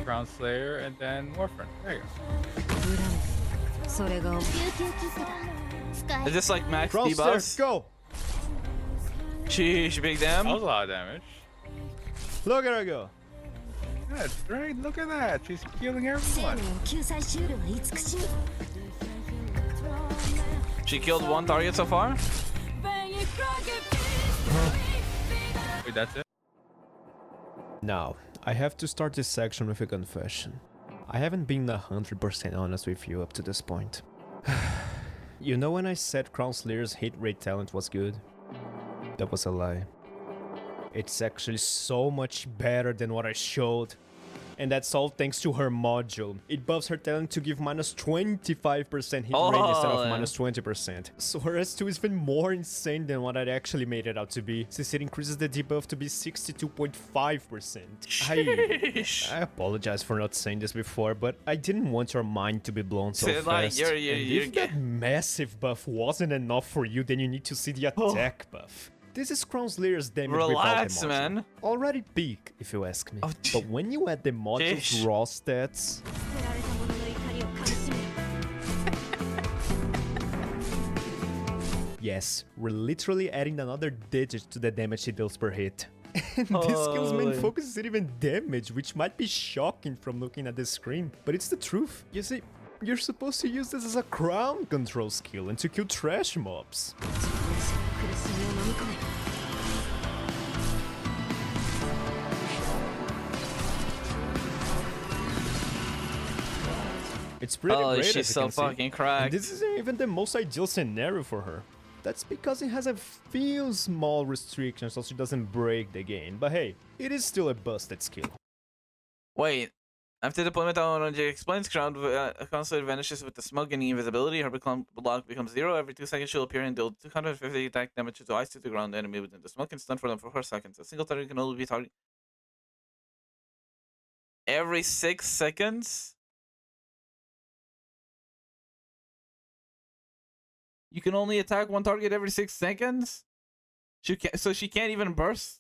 Crownslayer, and then Warframe. There you go. Is this like max Crownslayer, debuffs? go! Sheesh, big damn. That was a lot of damage. Look at her go! That's right, look at that. She's killing everyone. She killed 1 target so far? Wait, that's it? Now, I have to start this section with a confession. I haven't been 100% honest with you up to this point. You know when I said Crownslayer's hit rate talent was good? That was a lie. It's actually so much better than what I showed. And that's all thanks to her module. It buffs her talent to give minus 25% hit rate instead of minus 20%. So her S2 is even more insane than what I actually made it out to be, since it increases the debuff to be 62.5%. I apologize for not saying this before, but I didn't want your mind to be blown so fast. Like, And if that massive buff wasn't enough for you, then you need to see the attack buff. This is Crownslayer's damage Relax, without the module. man. Already peak, if you ask me. But when you add the module's raw stats... Yes, we're literally adding another digit to the damage she deals per hit. And this skill's main Holy. focus isn't even damage, which might be shocking from looking at the screen. But it's the truth. You see, you're supposed to use this as a crown control skill and to kill trash mobs. It's pretty Oh, great, she's as you so can see. fucking And cracked. this isn't even the most ideal scenario for her. That's because it has a few small restrictions so she doesn't break the game. But hey, it is still a busted skill. Wait. After deployment, J explains, Crownslayer vanishes with the smoke and invisibility. Her block becomes 0. Every 2 seconds, she'll appear and deal 250 attack damage to ice to the ground enemy within the smoke and stun for them for 4 seconds. A single target can only be targeted every 6 seconds. You can only attack one target every 6 seconds? So she can't even burst?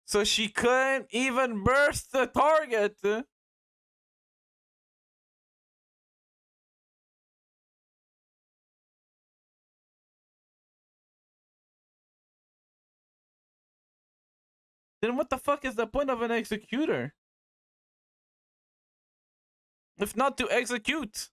So she couldn't even burst the target. Then what the fuck is the point of an executor? If not to execute.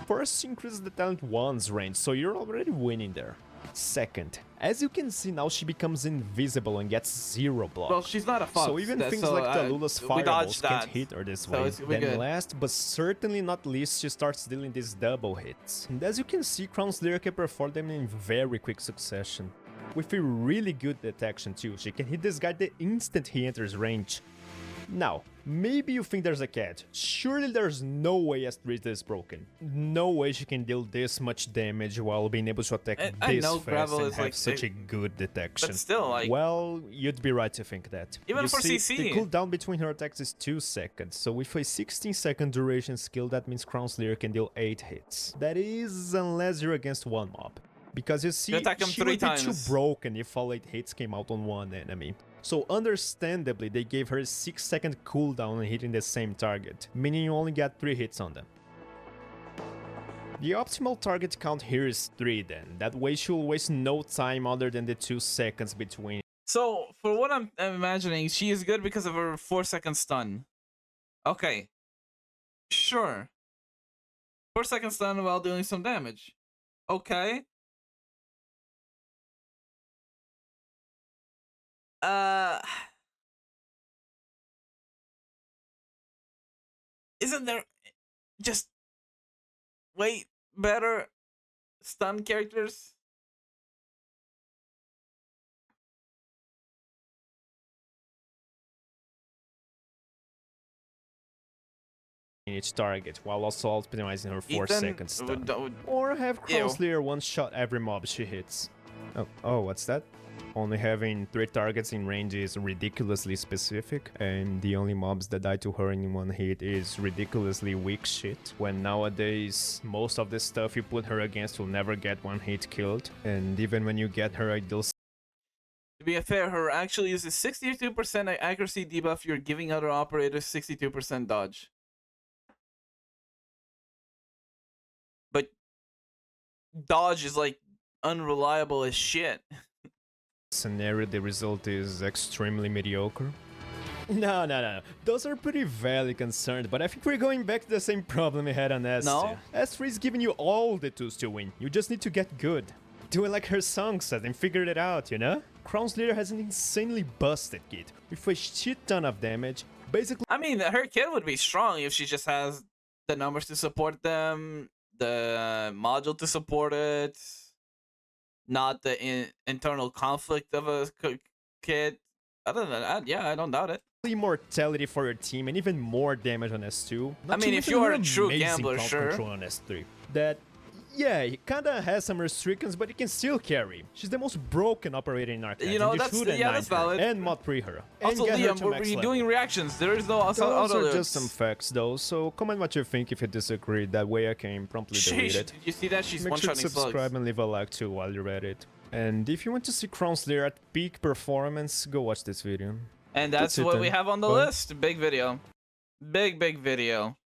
First, increase the talent 1's range, so you're already winning there. Second, as you can see now, she becomes invisible and gets 0 block. Well, she's not a fox. So even things like Tallulah we fireballs dodged can't that. hit her this So way. we're Then good. last, but certainly not least, she starts dealing these double hits. And as you can see, Crownslayer can perform them in very quick succession. With a really good detection too, she can hit this guy the instant he enters range. Now, maybe you think there's a catch. Surely there's no way S3 is this broken. No way she can deal this much damage while being able to attack I this know fast Gravel and is have like such a good detection. But still, like, Well, you'd be right to think that. Even You for see, CC. the cooldown between her attacks is 2 seconds, so with a 16-second duration skill, that means Crownslayer can deal 8 hits. That is, unless you're against one mob. Because you see, attack him she 3 would be too times. broken if all 8 hits came out on one enemy. So understandably, they gave her a 6-second cooldown on hitting the same target, meaning you only get 3 hits on them. The optimal target count here is 3 then, that way she'll waste no time other than the 2 seconds between. So, for what I'm imagining, she is good because of her 4-second stun. Okay. Sure. 4-second stun while doing some damage. Okay. Isn't there just way better stun characters? Each target, while also optimizing her 4-second stun. would- Or have Ew. Crownslayer one-shot every mob she hits. Oh, what's that? Only having 3 targets in range is ridiculously specific, and the only mobs that die to her in one hit is ridiculously weak shit, when nowadays most of the stuff you put her against will never get one hit killed, and even when you get her ideal. To be fair, her actually uses 62% accuracy debuff. You're giving other operators 62% dodge. But dodge is like unreliable as shit. Scenario, the result is extremely mediocre. No. Those are pretty valid concerns, but I think we're going back to the same problem we had on S2. No? S3 is giving you all the tools to win. You just need to get good. Do it like her song says and figure it out, you know? Crownslayer has an insanely busted kit, with a shit ton of damage, basically. I mean, her kit would be strong if she just has the numbers to support them, the module to support it, not the internal conflict of a kit. Other than that, yeah, I don't doubt it. Immortality for your team and even more damage on S2. I mean, if you are a true amazing gambler, crowd sure. control on S3. That, yeah, he kinda has some restrictions, but he can still carry. She's the most broken operator in Arknights. You know, and you that's- shouldn't yeah, mind that's her valid. And mod pre her. And Also, get her Liam, to we're max level. doing reactions. There is no Those auto are just some facts though, so comment what you think if you disagree. That way I can promptly delete Sheesh, it. did you see that? She's Make sure to one-shotting slugs. subscribe and leave a like too while you're at it. And if you want to see Crownslayer at peak performance, go watch this video. And that's it what then. we have on the Bye. list. Big video. Big video.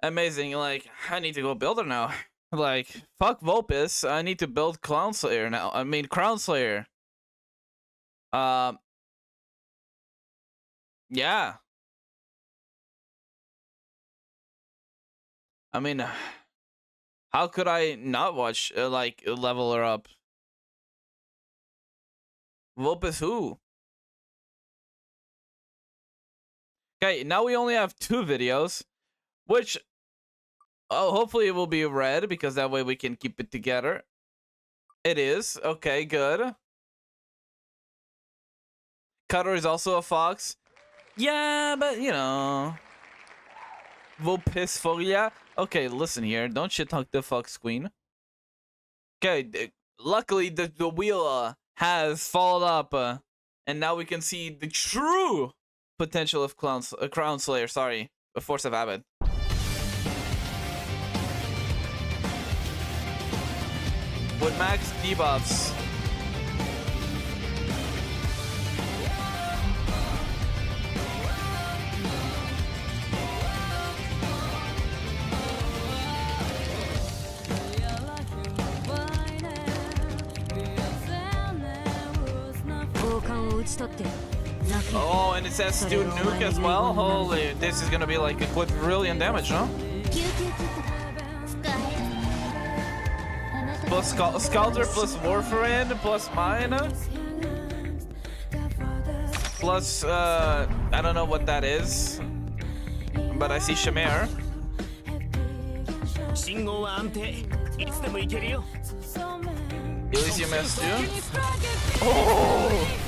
Amazing. Like, I need to go build her now. Like, fuck Vulpes. I need to build Crownslayer now. I mean, Crownslayer. Yeah. I mean, how could I not watch, like, level her up? Vulpes who? Okay, now we only have 2 videos, which, oh, hopefully it will be red, because that way we can keep it together. It is. Okay, good. Cutter is also a fox. Yeah, but, you know. Vulpesfolia. Okay, listen here. Don't shit talk the fox queen. Okay, luckily the wheel has fallen up, and now we can see the true potential of Crownslayer. Sorry, a Force of Habit. With max debuffs. Oh, and it says Student Nuke as well. Holy, this is gonna be like a quadrillion damage, no? Plus Scalder, plus Warfarin, plus mine. Plus, I don't know what that is. But I see Shamir. Elysium S2. Oh!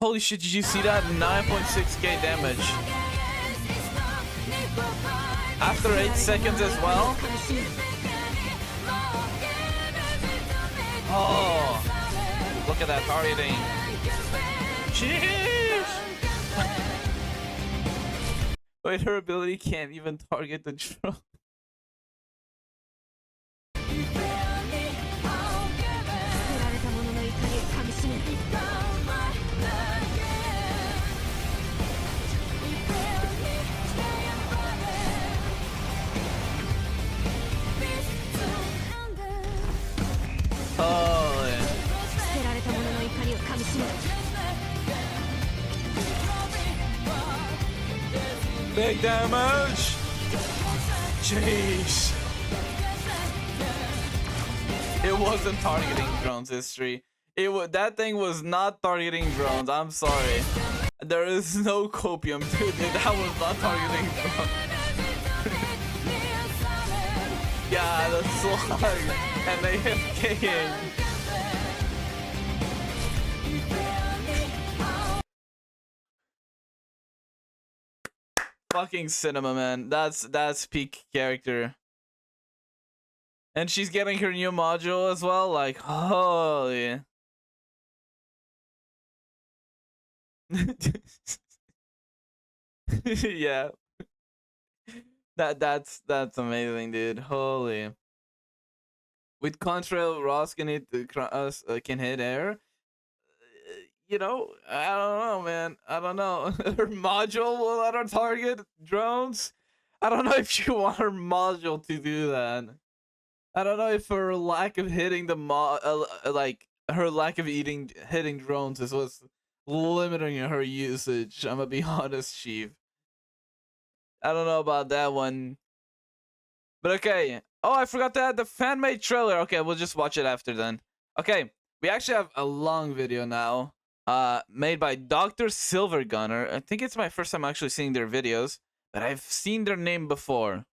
Holy shit, did you see that? 9.6k damage. After 8 seconds as well. Oh! Look at that targeting. Jeez! Wait, her ability can't even target the drone. Big damage! Jeez. It wasn't targeting drones, history. That thing was not targeting drones. I'm sorry. There is no copium, dude. That was not targeting drones. Yeah, the slug. And they hit kicking. Fucking cinema, man. That's peak character. And she's getting her new module as well. Like, holy. Yeah. That's amazing, dude. Holy. With contrail, Ross can hit air. You know, I don't know, man. I don't know. Her module will let her target drones. I don't know if you want her module to do that. I don't know if her lack of hitting the like her lack of hitting drones is what's limiting her usage. I'm gonna be honest, Chief. I don't know about that one. But okay. Oh, I forgot to add the fan-made trailer. Okay, we'll just watch it after then. Okay, we actually have a long video now. Made by Dr. Silvergunner. I think it's my first time actually seeing their videos, but I've seen their name before.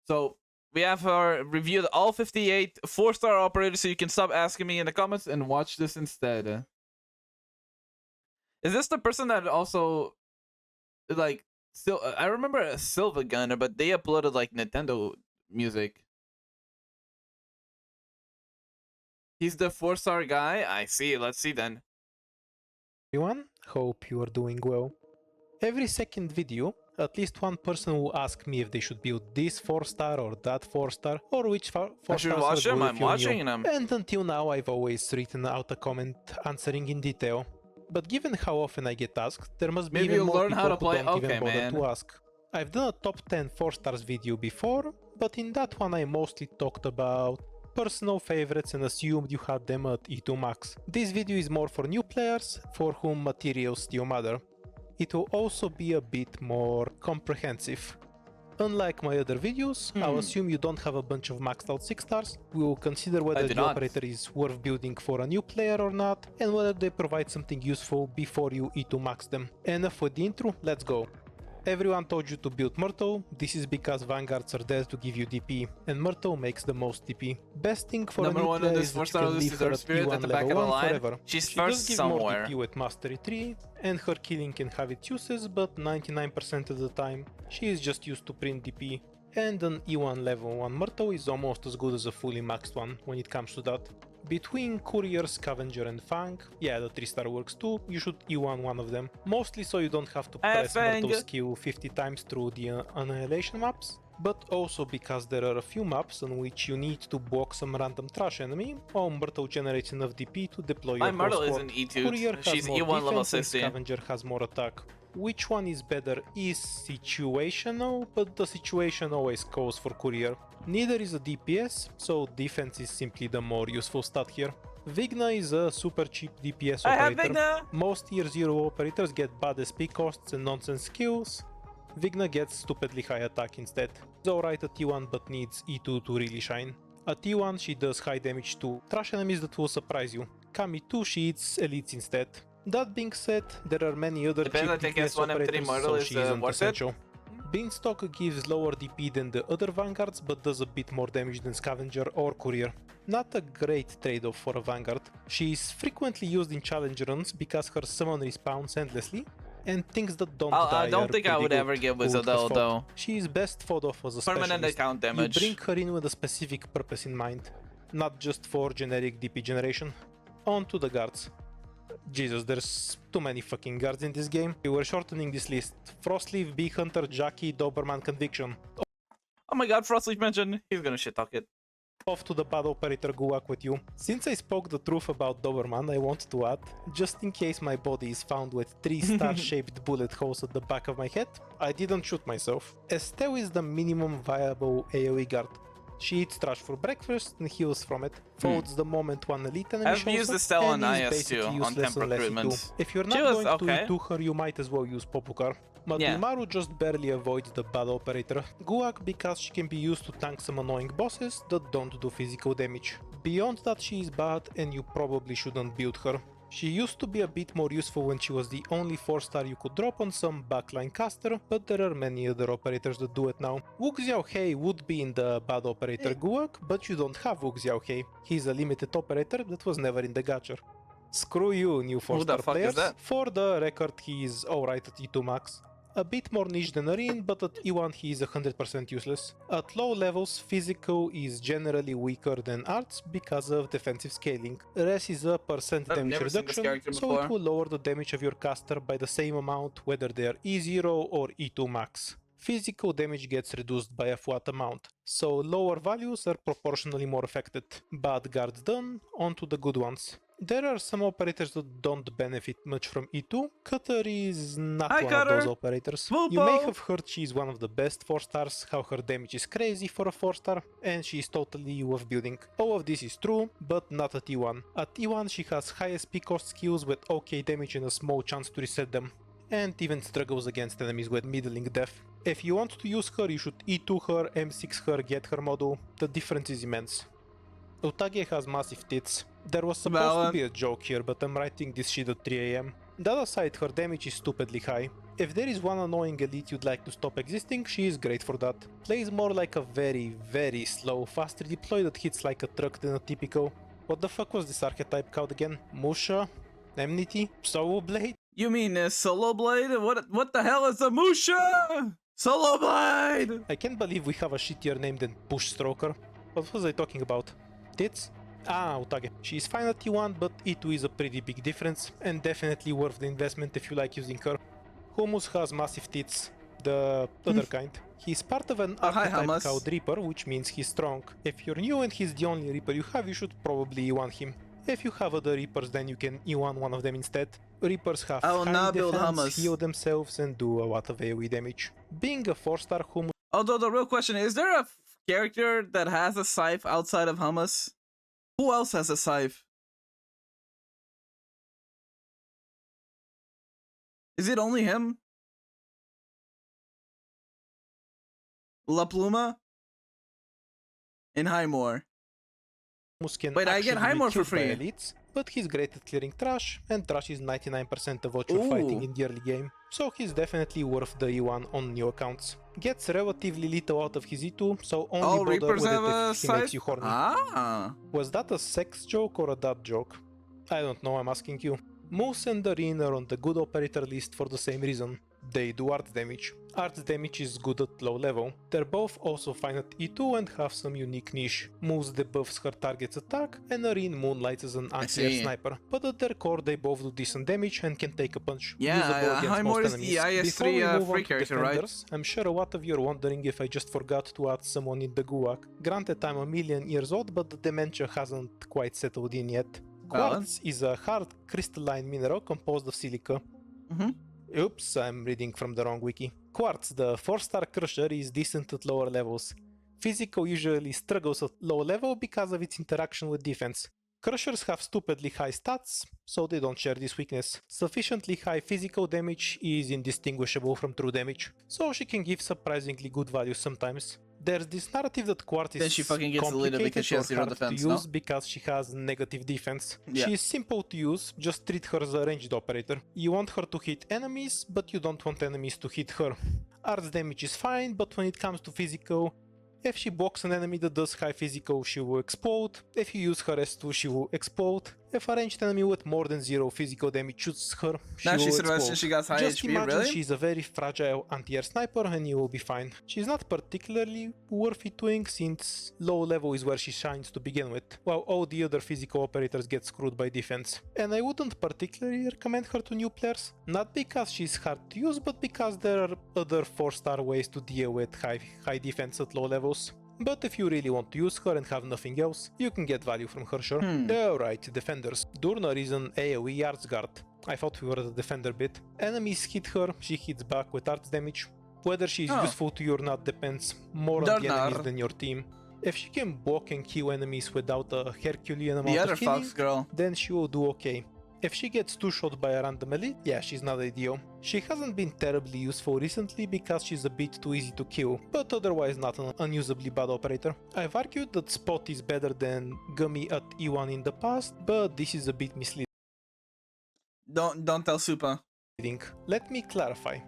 So we have reviewed all 58 4-star operators, so you can stop asking me in the comments and watch this instead. Is this the person that also, like, I remember a Silvergunner, but they uploaded like Nintendo music. He's the 4-star guy? I see. Let's see then. Everyone, hope you are doing well. Every second video, at least one person will ask me if they should build this 4-star or that 4-star, or which 4-stars are good I'm watching them. And until now I've always written out a comment answering in detail. But given how often I get asked, there must be Maybe even you'll more learn people how to who play. don't Okay, even bother man. to ask. I've done a top 10 4-stars video before, but in that one I mostly talked about personal favorites and assumed you had them at E2 max. This video is more for new players for whom materials still matter. It will also be a bit more comprehensive. Unlike my other videos, I'll assume you don't have a bunch of maxed out 6 stars. We will consider whether the operator is worth building for a new player or not, and whether they provide something useful before you E2 max them. Enough with the intro, let's go. Everyone told you to build Myrtle. This is because Vanguards are there to give you DP, and Myrtle makes the most DP. Best thing for a new player is that you can leave her at E1 level 1 forever. She does give more DP with Mastery 3, and her killing can have its uses, but 99% of the time, she is just used to print DP. And an E1 level 1 Myrtle is almost as good as a fully maxed one when it comes to that. Between Courier, Scavenger and Fang, yeah, the 3-star works too, you should E1 one of them. Mostly so you don't have to press Myrtle skill 50 times through the Annihilation maps, but also because there are a few maps on which you need to block some random trash enemy, or Myrtle generates enough DP to deploy your Myrtle whole isn't squad. E2, Courier she's has more E1 level defense and 60. Scavenger has more attack. Which one is better is situational, but the situation always calls for Courier. Neither is a DPS, so defense is simply the more useful stat here. Vigna is a super cheap DPS operator. Most tier 0 operators get bad SP costs and nonsense skills. Vigna gets stupidly high attack instead. It's alright at T1 but needs E2 to really shine. At T1 she does high damage to trash enemies that will surprise you. Kami 2 she eats elites instead. That being said, there are many other cheap DPS operators, so she isn't essential. Beanstalk gives lower DP than the other Vanguards, but does a bit more damage than Scavenger or Courier. Not a great trade-off for a Vanguard. She is frequently used in challenge runs because her summon respawns endlessly, and things that don't die I don't think I would ever give Wizardel though. She is best thought of as a permanent specialist. account damage. You bring her in with a specific purpose in mind, not just for generic DP generation. On to the guards. Jesus, there's too many fucking guards in this game. We were shortening this list. Frostleaf, Bee Hunter, Jackie, Doberman, Conviction. Oh my god, Frostleaf mentioned. He's gonna shit talk it. Off to the bad operator Gulag with you. Since I spoke the truth about Doberman, I want to add, just in case my body is found with 3 star-shaped bullet holes at the back of my head, I didn't shoot myself. Estelle is the minimum viable AoE guard. She eats trash for breakfast and heals from it. Folds the moment one elite enemy shows up, used Estelle on and is IS too, basically on temp useless unless you do. recruitment. If you're not going to E2 her, you might as well use Popukar. But Mimaru just barely avoids the bad operator. Gulag because she can be used to tank some annoying bosses that don't do physical damage. Beyond that she is bad and you probably shouldn't build her. She used to be a bit more useful when she was the only 4-star you could drop on some backline caster, but there are many other operators that do it now. Wu Xiaohei would be in the bad operator Gulag, but you don't have Wu Xiaohei. He's a limited operator that was never in the gacha. Screw you, new 4-star players. For the record, he is alright at E2 max. A bit more niche than Arin, but at E1 he is 100% useless. At low levels, physical is generally weaker than arts because of defensive scaling. Res is a % damage reduction, so it will lower the damage of your caster by the same amount whether they are E0 or E2 max. Physical damage gets reduced by a flat amount, so lower values are proportionally more affected. Bad guards done, on to the good ones. There are some operators that don't benefit much from E2. Cutter is not one of those operators. You may have heard she is one of the best 4-stars, how her damage is crazy for a 4-star, and she is totally worth building. All of this is true, but not at E1. At E1 she has high SP cost skills with OK damage and a small chance to reset them, and even struggles against enemies with middling death. If you want to use her, you should E2 her, M6 her, get her model. The difference is immense. Utage has massive tits. There was supposed to be a joke here, but I'm writing this shit at 3 AM. That aside, her damage is stupidly high. If there is one annoying elite you'd like to stop existing, she is great for that. Plays more like a very slow, faster deploy that hits like a truck than a typical... What the fuck was this archetype called again? Musha? Enmity? Soul Blade? You mean Solo Blade? What the hell is a Musha? Solo Blade! I can't believe we have a shittier name than Push Stroker. What was I talking about? Tits? Ah, Utage. She is fine at T1, but E2 is a pretty big difference, and definitely worth the investment if you like using her. Hummus has massive tits, the other kind. He's part of an archetype called Reaper, which means he's strong. If you're new and he's the only Reaper you have, you should probably E1 him. If you have other Reapers, then you can E1 one of them instead. Reapers have high defense, heal themselves, and do a lot of AoE damage. Being a 4-star Hummus... Although the real question is there a character that has a scythe outside of Hummus? Who else has a scythe? Is it only him? La Pluma? In Highmore. Wait, I get Highmore for free. Elites, but he's great at clearing trash, and trash is 99% of what you're fighting in the early game, so he's definitely worth the E1 on new accounts. Gets relatively little out of his E2, so only bother with it if he makes you horny. Was that a sex joke or a dad joke? I don't know, I'm asking you. Moose and Darin are on the good operator list for the same reason. They do art damage. Art damage is good at low level. They're both also fine at E2 and have some unique niche. Moose debuffs her target's attack, and Darin moonlights as an anti-air sniper. But at their core they both do decent damage and can take a punch. Yeah, Highmore is the IS3 free character, right? I'm sure a lot of you are wondering if I just forgot to add someone in the gulag. Granted, I'm a million years old, but the dementia hasn't quite settled in yet. Quartz is a hard crystalline mineral composed of silica. Oops, I'm reading from the wrong wiki. Quartz, the 4-star crusher, is decent at lower levels. Physical usually struggles at low level because of its interaction with defense. Crushers have stupidly high stats, so they don't share this weakness. Sufficiently high physical damage is indistinguishable from true damage, so she can give surprisingly good value sometimes. There's this narrative that Quartz is then she fucking gets deleted because she has zero defense, to use because she has negative defense. Yeah. She is simple to use, just treat her as a ranged operator. You want her to hit enemies, but you don't want enemies to hit her. Arts damage is fine, but when it comes to physical, if she blocks an enemy that does high physical, she will explode. If you use her S2, she will explode. If a ranged enemy with more than 0 physical damage shoots her, she will explode. Since she got high Just HP, imagine really? she's a very fragile anti-air sniper and you will be fine. She's not particularly worth E2ing since low level is where she shines to begin with, while all the other physical operators get screwed by defense. And I wouldn't particularly recommend her to new players, not because she's hard to use, but because there are other 4-star ways to deal with high defense at low levels. But if you really want to use her and have nothing else, you can get value from her, sure. Alright, defenders. Durnar is an AoE arts guard. I thought we were the defender bit. Enemies hit her, she hits back with arts damage. Whether she is useful to you or not depends more on the enemies than your team. If she can block and kill enemies without a Herculean amount of healing, then she will do okay. If she gets 2-shot by a random elite, yeah, she's not ideal. She hasn't been terribly useful recently because she's a bit too easy to kill, but otherwise not an unusably bad operator. I've argued that Spot is better than Gummy at E1 in the past, but this is a bit misleading. Don't tell Supa. Let me clarify.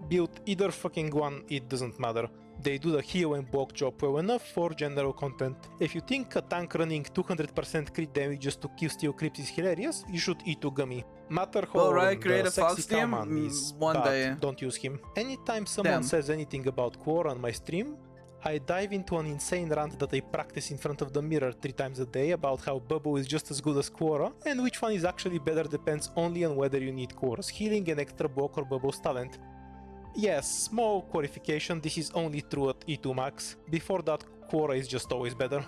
Build either fucking one, it doesn't matter. They do the heal and block job well enough for general content. If you think a tank running 200% crit damage just to kill steal creeps is hilarious, you should E2 Gummy. Matterhorn, create the a Fox sexy team Kaman is one bad. day. Don't use him. Anytime someone says anything about Quora on my stream, I dive into an insane rant that I practice in front of the mirror 3 times a day about how Bubble is just as good as Quora, and which one is actually better depends only on whether you need Quora's healing and extra block or Bubble's talent. Yes, small clarification, this is only true at E2 max. Before that, Quora is just always better.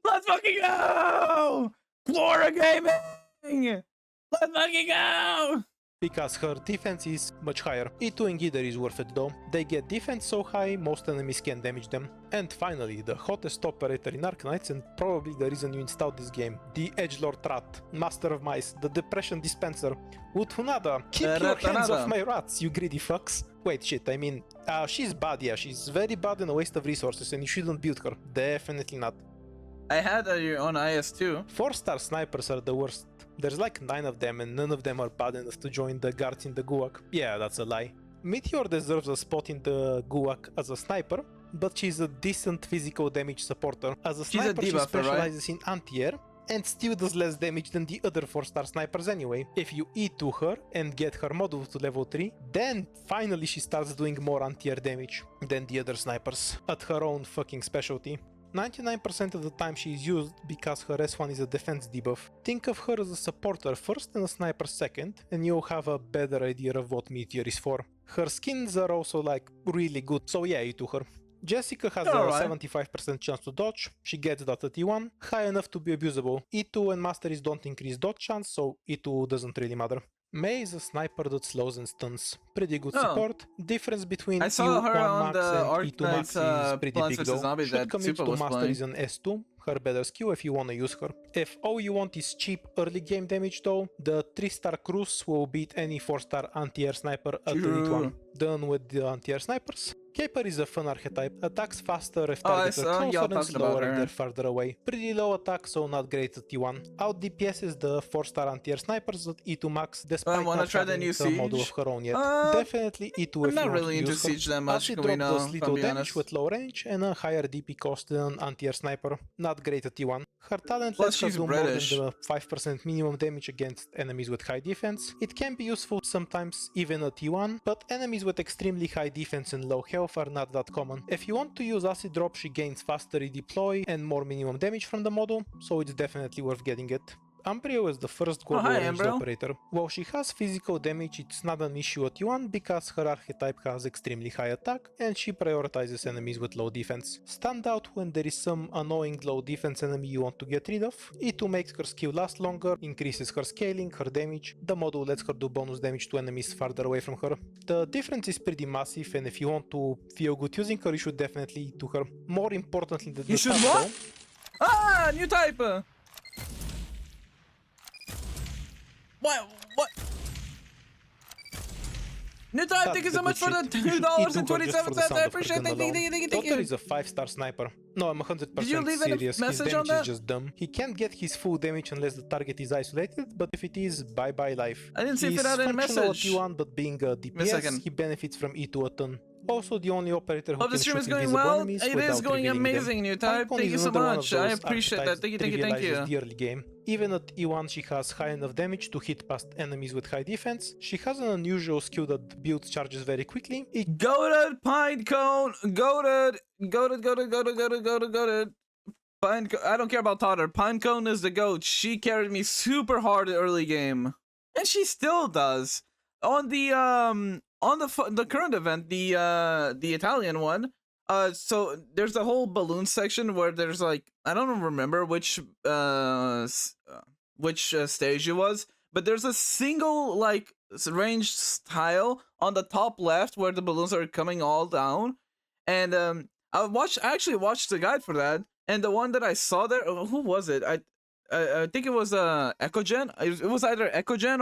Let's fucking go! Quora gaming! Let's fucking go! Because her defense is much higher. E2ing either is worth it though. They get defense so high, most enemies can damage them. And finally, the hottest operator in Arknights and probably the reason you installed this game. The Edgelord Rat, Master of Mice, the Depression Dispenser. Utunada, keep your hands off my rats, you greedy fucks. Wait, shit, I mean, she's bad, yeah, she's very bad and a waste of resources and you shouldn't build her. Definitely not. I had your own IS too. 4-star snipers are the worst. There's like 9 of them and none of them are bad enough to join the guards in the gulag. Yeah, that's a lie. Meteor deserves a spot in the gulag as a sniper, but she's a decent physical damage supporter. As a sniper, she specializes in anti-air and still does less damage than the other 4-star snipers anyway. If you E2 her and get her module to level 3, then finally she starts doing more anti-air damage than the other snipers at her own fucking specialty. 99% of the time she is used because her S1 is a defense debuff. Think of her as a supporter first and a sniper second, and you'll have a better idea of what Meteor is for. Her skins are also like really good, so yeah, E2 her. Jessica has a 75% chance to dodge, she gets that at E1, high enough to be abusable. E2 and Masteries don't increase dodge chance, so E2 doesn't really matter. Mei is a sniper that slows and stuns. Pretty good Oh. support. Difference between I saw her E1 on Max the and E2 Max Arknights, is pretty Plants big vs. though. Zombies Should that commit Super to was Master playing. is an S2, her better skill if you wanna use her. If all you want is cheap early game damage though, the 3-star Cruise will beat any 4-star anti-air sniper at Elite 1. Done with the anti-air snipers. Caper is a fun archetype, attacks faster if targets are saw closer y'all and talking about slower if her. they're farther away. Pretty low attack, so not great at T1. Out DPS is the 4-star anti-air snipers at E2 Max, despite wanna not try the having new a model of Siege? her own yet. Definitely E2 I'm if not you want really to into use her. Siege that much, Acid can drop we know, does if I'm little being damage honest. with low range and a higher DP cost than an anti-air sniper. Not great at T1. Her talent Plus lets her she's do British. more than the 5% minimum damage against enemies with high defense. It can be useful sometimes even at T1, but enemies with extremely high defense and low health are not that common. If you want to use acid drop, she gains faster redeploy and more minimum damage from the model, so it's definitely worth getting it. Umbrio is the first global hi, ranged Umbrio. operator. While she has physical damage, it's not an issue at Yuan because her archetype has extremely high attack and she prioritizes enemies with low defense. Stand out when there is some annoying low defense enemy you want to get rid of. E2 makes her skill last longer, increases her scaling, her damage. The model lets her do bonus damage to enemies farther away from her. The difference is pretty massive, and if you want to feel good using her, you should definitely E2 her. More importantly than You the should stats, what? though, Ah, new type. What? New type, thank you so much for the $2.27. I appreciate it. Thank Doctor you. is a 5-star sniper. No, I'm 100% Did you leave a serious. His message on damage that? is just dumb. He can't get his full damage unless the target is isolated, but if it is, bye-bye life. I didn't see if He's it had any functional message. at T1, but being a DPS, second. he benefits from E2 a ton. Also, the only operator who Hope the can stream shoot is going invisible well. enemies It is without going revealing them. amazing, new type. Icon Thank is you so another one of much. I those appreciate that. archetypes Thank you. trivializes the early game. Even at E1, she has high enough damage to hit past enemies with high defense. She has an unusual skill that builds charges very quickly. Goated Pinecone. Goated. I don't care about Totter. Pinecone is the goat. She carried me super hard early game, and she still does. On the current event, the Italian one. So there's a whole balloon section where there's like, I don't remember which stage it was, but there's a single like ranged tile on the top left where the balloons are coming all down, and I actually watched the guide for that, and the one that I saw there, who was it? I think it was Echogen. It was either Echogen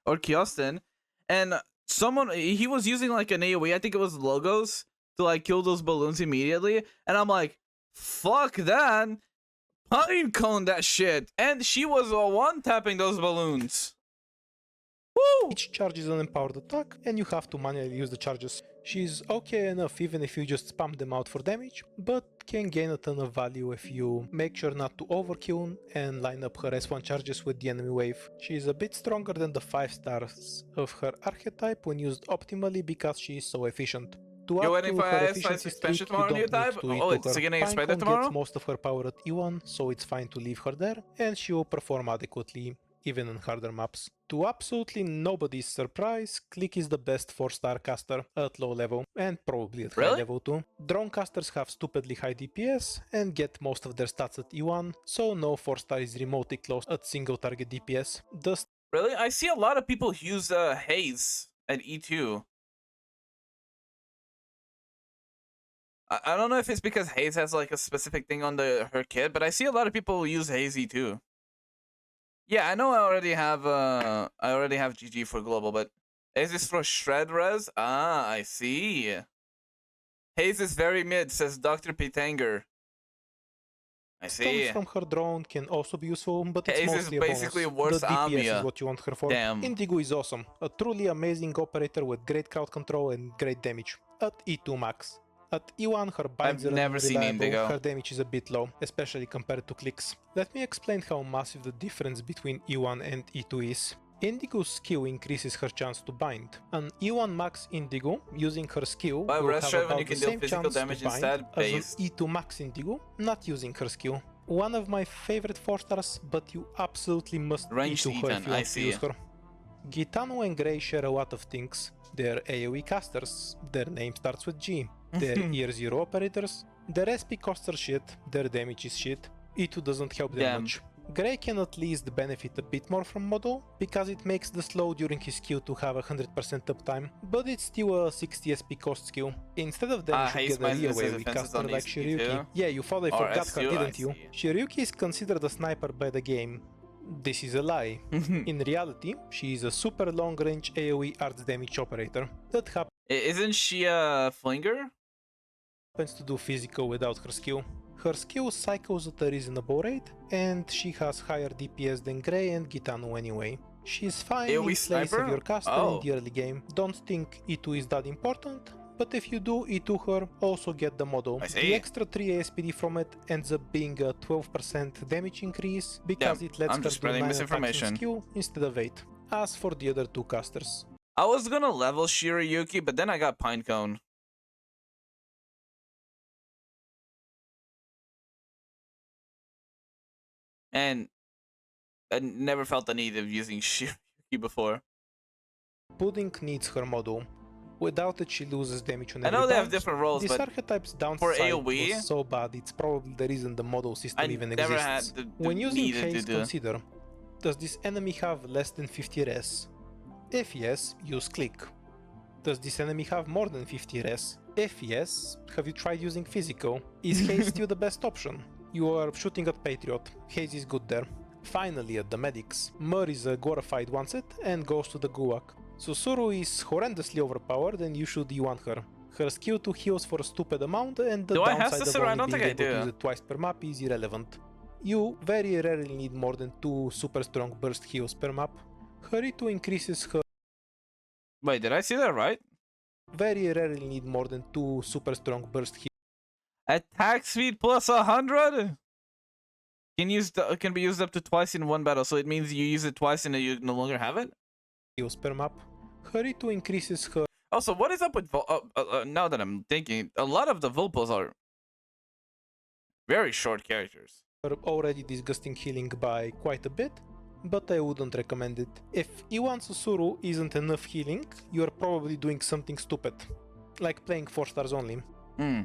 or Kiostin, and someone, he was using like an AoE. I think it was Logos to like kill those balloons immediately, and I'm like, fuck that, Pinecone that shit, and she was one tapping those balloons. Woo! Each charge is an empowered attack, and you have to manually use the charges. She's okay enough even if you just spam them out for damage, but can gain a ton of value if you make sure not to overkill and line up her S1 charges with the enemy wave. She is a bit stronger than the 5 stars of her archetype when used optimally because she is so efficient. To Yo, add and to if her I efficiency expansion streak, tomorrow, you new don't need type? to Oh, E2 it's her. getting expanded Pinecone tomorrow? gets most of her power at E1, so it's fine to leave her there, and she will perform adequately even on harder maps. To absolutely nobody's surprise, Click is the best 4-star caster at low level, and probably at high level too. Drone casters have stupidly high DPS and get most of their stats at E1, so no 4-star is remotely close at single target DPS. Really? I see a lot of people use Haze at E2. I don't know if it's because Haze has like a specific thing on her kit, but I see a lot of people use Haze E2. Yeah, I know I already have GG for global, but is this for shred res? Ah, I see. Haze is very mid, says Dr. Pitanger. I see. Stones from her drone can also be useful, but it's Haze is mostly a basically bonus. worse The DPS Amia. is what you want her for. Damn. Indigo is awesome, a truly amazing operator with great crowd control and great damage at E2 max. At E1, her binds I've are never seen unreliable, Indigo. her damage is a bit low, especially compared to Clicks. Let me explain how massive the difference between E1 and E2 is. Indigo's skill increases her chance to bind. An E1 max Indigo, using her skill, Why will rest have when about you the can deal same physical chance damage to bind instead, as based. an E2 max Indigo, not using her skill. One of my favorite 4-stars, but you absolutely must Ranged E2 her Ethan, if you I want to see. use her. Gitano and Grey share a lot of things. They're AoE casters, their name starts with G. They're Year 0 operators, their SP costs are shit, their damage is shit. E2 doesn't help them Damn. much. Grey can at least benefit a bit more from Model, because it makes the slow during his Q to have 100% uptime, but it's still a 60 SP cost skill. Instead of them, you should get a reaway with caster like Shiryuki. Yeah, you thought I forgot her, didn't you? Shiryuki is considered a sniper by the game. This is a lie. In reality, she is a super long-range AoE arts damage operator that Isn't she a flinger? happens to do physical without her skill. Her skill cycles at a reasonable rate, and she has higher DPS than Grey and Gitano anyway. She's fine in place of your caster in the early game. Don't think E2 is that important, but if you do E2 her, also get the model. The extra 3 ASPD from it ends up being a 12% damage increase, because it lets her do 9 attacks on skill instead of 8. As for the other two casters. I was gonna level Shiryuki, but then I got Pinecone. And I never felt the need of using Shiryuki before. Pudding needs her model. Without it, she loses damage on every I know they have bounce. different roles, this but archetype's downside for AoE, was so bad, it's probably the reason the model system even never exists. had the when using need haste, to do. consider, does this enemy have less than 50 res? If yes, use click. Does this enemy have more than 50 res? If yes, have you tried using physical? Is haste still the best option? You are shooting at Patriot, haze is good there. Finally at the medics, Mur is a glorified one-set and goes to the Gulag. Susuru is horrendously overpowered and you should E1 her. Her skill 2 heals for a stupid amount and the downside of only being able to use it twice per map is irrelevant. You very rarely need more than 2 super strong burst heals per map. Her E2 increases her... Wait, did I see that right? Very rarely need more than 2 super strong burst heals. Attack speed plus 100? Can be used up to twice in one battle, so it means you use it twice and you no longer have it? Heals per map. Her E2 increases her... Also, what is up with now that I'm thinking, a lot of the Vulpos are very short characters. Already disgusting healing by quite a bit, but I wouldn't recommend it. If E1 Susuru isn't enough healing, you're probably doing something stupid, like playing 4 stars only.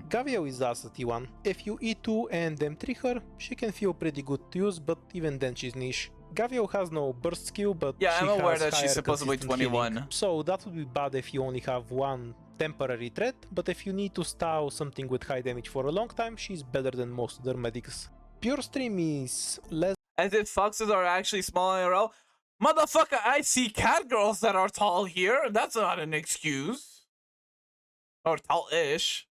Gavio is ass at E1. If you E2 and M3 her, she can feel pretty good to use, but even then she's niche. Gavio has no burst skill, but yeah, she I'm aware has that she's supposedly 21. Healing. So that would be bad if you only have one temporary threat, but if you need to style something with high damage for a long time, she's better than most other medics. Pure Stream is less... As if foxes are actually small IRL? Motherfucker, I see cat girls that are tall here. That's not an excuse. Or tall-ish.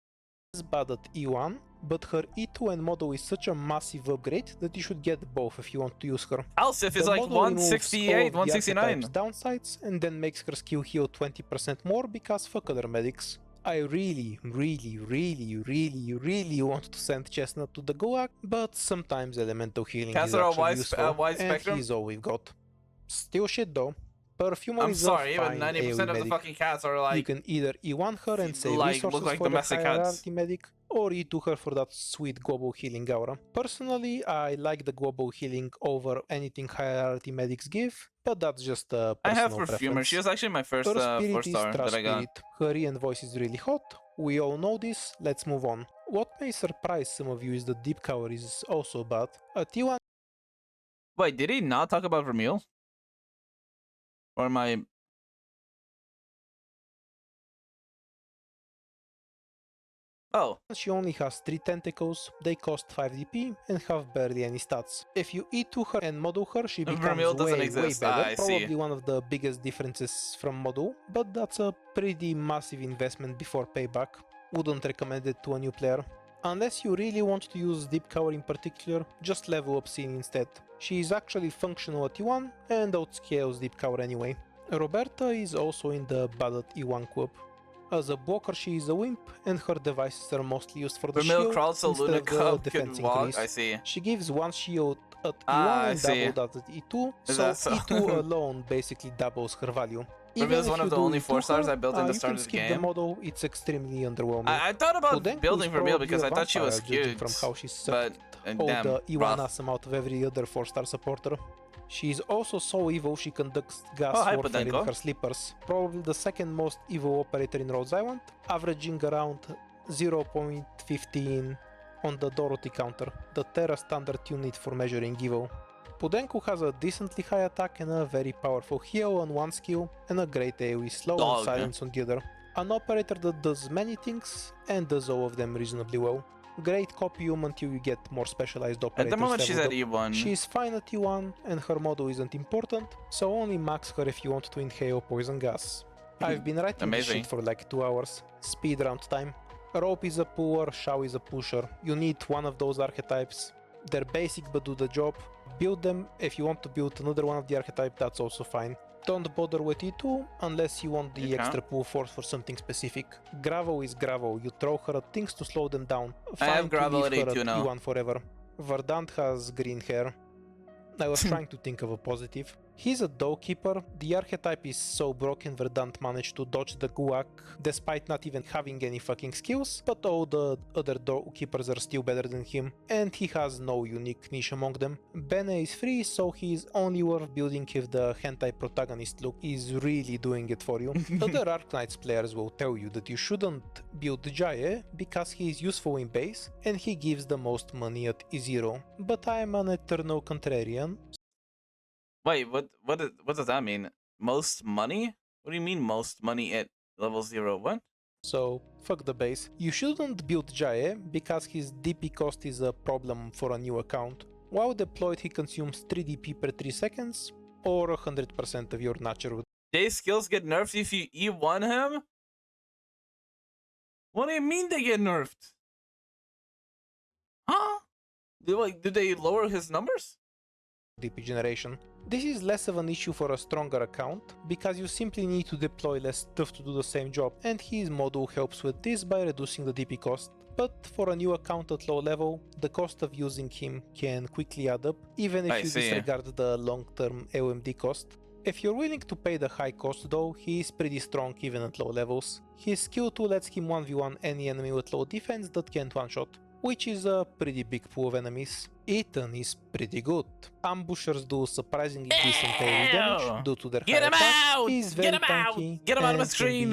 Bad at E1, but her E2 and model is such a massive upgrade that you should get both if you want to use her. Alsif is like 168, 169. Downsides and then makes her skill heal 20% more because fuck other medics. I really want to send Chestnut to the Gulag, but sometimes elemental healing is actually useful, and he's all we've got. Still shit though. Perfumer is sorry, a but fine 90% of medic. the fucking cats are like... You can either E1 her and save like, resources look like for the domestic cats. hierarchy medic, or E2 her for that sweet global healing aura. Personally, I like the global healing over anything hierarchy medics give, but that's just a personal I have Perfumer. preference. She was actually my first Her spirit 4-star is that I got. Spirit. Her Ian voice is really hot. We all know this. Let's move on. What may surprise some of you is that Deep Cover is also bad. A T1... Wait, did he not talk about Vermeil? Or am I... Oh. She only has 3 tentacles, they cost 5 DP, and have barely any stats. If you E2 her and model her, she becomes way better, probably one of the biggest differences from model, but that's a pretty massive investment before payback. Wouldn't recommend it to a new player. Unless you really want to use Deep Cover in particular, just level up Scene instead. She is actually functional at E1 and outscales Deep Cover anyway. Roberta is also in the bad at E1 club. As a blocker, she is a wimp, and her devices are mostly used for the shield instead of the defense increase. I see. She gives 1 shield at E1 and double that at E2, so E2 alone basically doubles her value. Even if one of the only 4-stars I built in the start of the game. The model, it's extremely underwhelming. I thought about building Vermeil because I thought she was cute, from how she but all the E1 awesome out of every other 4-star supporter. She is also so evil she conducts gas warfare in her slippers. Probably the second most evil operator in Rhodes Island, averaging around 0.15 on the Dorothy counter, the Terra standard unit for measuring evil. Pudenku has a decently high attack and a very powerful heal on one skill, and a great AoE slow and silence on the other. An operator that does many things, and does all of them reasonably well. Great copium until you get more specialized operators. At the moment she's at leveled up. E1. She's fine at E1, and her model isn't important, so only max her if you want to inhale poison gas. I've been writing this shit for like 2 hours. Speed round time. Rope is a puller, Shao is a pusher. You need one of those archetypes. They're basic but do the job. Build them. If you want to build another one of the archetype, that's also fine. Don't bother with E2 unless you want the extra pull force for something specific. Gravel is gravel. You throw her at things to slow them down. I have gravel at E2 now. E1 forever. Verdant has green hair. I was trying to think of a positive. He's a Doekeeper. The archetype is so broken Verdant managed to dodge the Guak despite not even having any fucking skills, but all the other Doekeepers are still better than him, and he has no unique niche among them. Bene is free, so he's only worth building if the hentai protagonist look is really doing it for you. Other Arknights players will tell you that you shouldn't build Jaye because he is useful in base and he gives the most money at E0, but I am an eternal contrarian. Wait, what does that mean? Most money? What do you mean most money at level 0? What? So, fuck the base. You shouldn't build Jaye because his DP cost is a problem for a new account. While deployed he consumes 3 DP per 3 seconds, or 100% of your natural. Jay's skills get nerfed if you E1 him? What do you mean they get nerfed? Huh? Do they lower his numbers? DP generation. This is less of an issue for a stronger account, because you simply need to deploy less stuff to do the same job, and his module helps with this by reducing the DP cost. But for a new account at low level, the cost of using him can quickly add up, even if you disregard the long-term AOMD cost. If you're willing to pay the high cost though, he is pretty strong even at low levels. His skill 2 lets him 1v1 any enemy with low defense that can't one-shot, which is a pretty big pool of enemies. Ethan is pretty good. Ambushers do surprisingly decent AoE damage due to their high attack. He's very tanky. Get him out of my screen!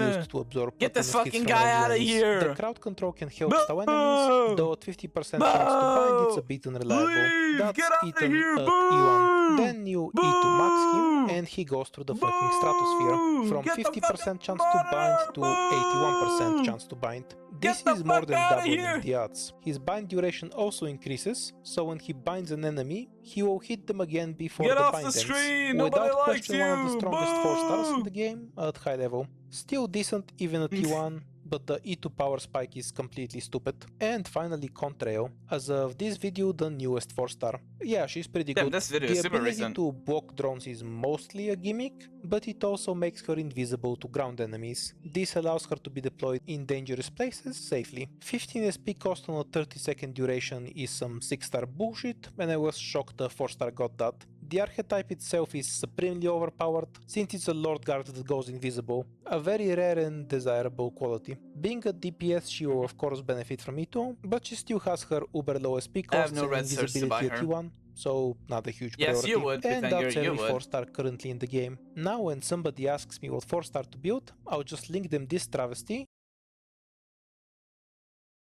Get this fucking guy out of here! The crowd control can help stall enemies, though at 50% chance to bind it's a bit unreliable. That's Ethan at E1. Then you E2 max him and he goes through the fucking stratosphere. From 50% chance to bind to 81% chance to bind. This is more than doubling the odds. His bind duration also increases, so when he binds an enemy, he will hit them again before the bind ends. Without question, one of the strongest 4 stars in the game at high level. Still decent even at T1, but the E2 power spike is completely stupid. And finally Contrail, as of this video the newest 4-star. Yeah, she's pretty good. This video the is super ability recent. to block drones is mostly a gimmick, but it also makes her invisible to ground enemies. This allows her to be deployed in dangerous places safely. 15 SP cost on a 30-second duration is some 6-star bullshit, and I was shocked the 4-star got that. The archetype itself is supremely overpowered, since it's a Lord Guard that goes invisible, a very rare and desirable quality. Being a DPS, she will of course benefit from it, but she still has her uber low SP cost and invisibility at T1, so not a huge priority. Yes, you would, and that's you every would. 4-star currently in the game. Now when somebody asks me what 4-star to build, I'll just link them this travesty.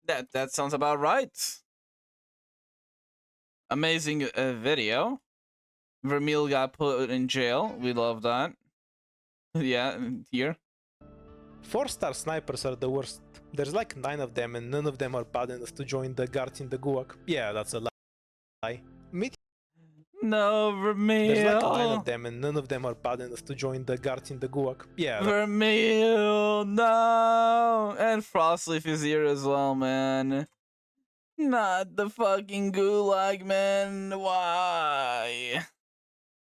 That sounds about right. Amazing video. Vermeil got put in jail. We love that. Yeah, here. 4-star snipers are the worst. There's like 9 of them and none of them are bad enough to join the guards in the gulag. Yeah, that's a lie. No, Vermeil. There's like 9 of them and none of them are bad enough to join the guards in the gulag. Yeah. Vermeil, no. And Frostleaf is here as well, man. Not the fucking gulag, man. Why?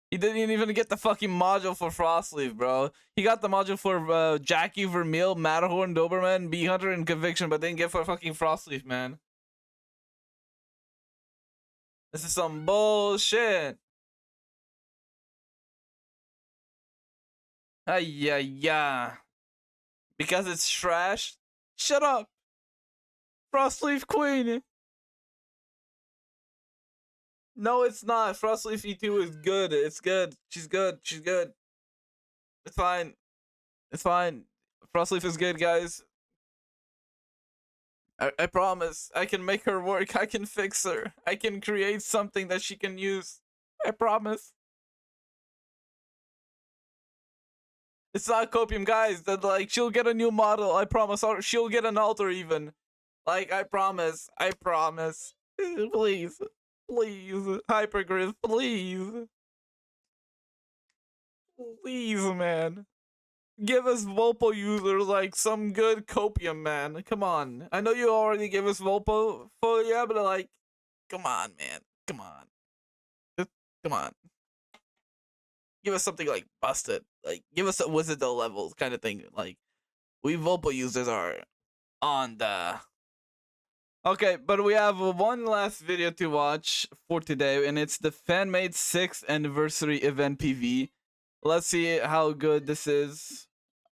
He didn't even get the fucking module for Frostleaf, bro. He got the module for Jackie, Vermeil, Matterhorn, Doberman, Bee Hunter, and Conviction, but didn't get for fucking Frostleaf, man. This is some bullshit. Yeah. Because it's trash? Shut up. Frostleaf Queen. No, it's not. Frostleaf E2 is good. It's good. She's good. She's good. It's fine. It's fine. Frostleaf is good, guys. I promise. I can make her work. I can fix her. I can create something that she can use. I promise. It's not copium, guys. That like she'll get a new model. I promise. Or she'll get an altar even. Like I promise. I promise. Please, please, Hypergriff, please, please, man. Give us Volpo users like some good copium, man. Come on. I know you already gave us Volpo for yeah, but like, come on, man. Come on. Just, come on. Give us something like busted. Like, give us a Wizardo level kind of thing. Like, we Volpo users are on the... Okay, but we have one last video to watch for today, and it's the fan-made 6th anniversary event PV. Let's see how good this is.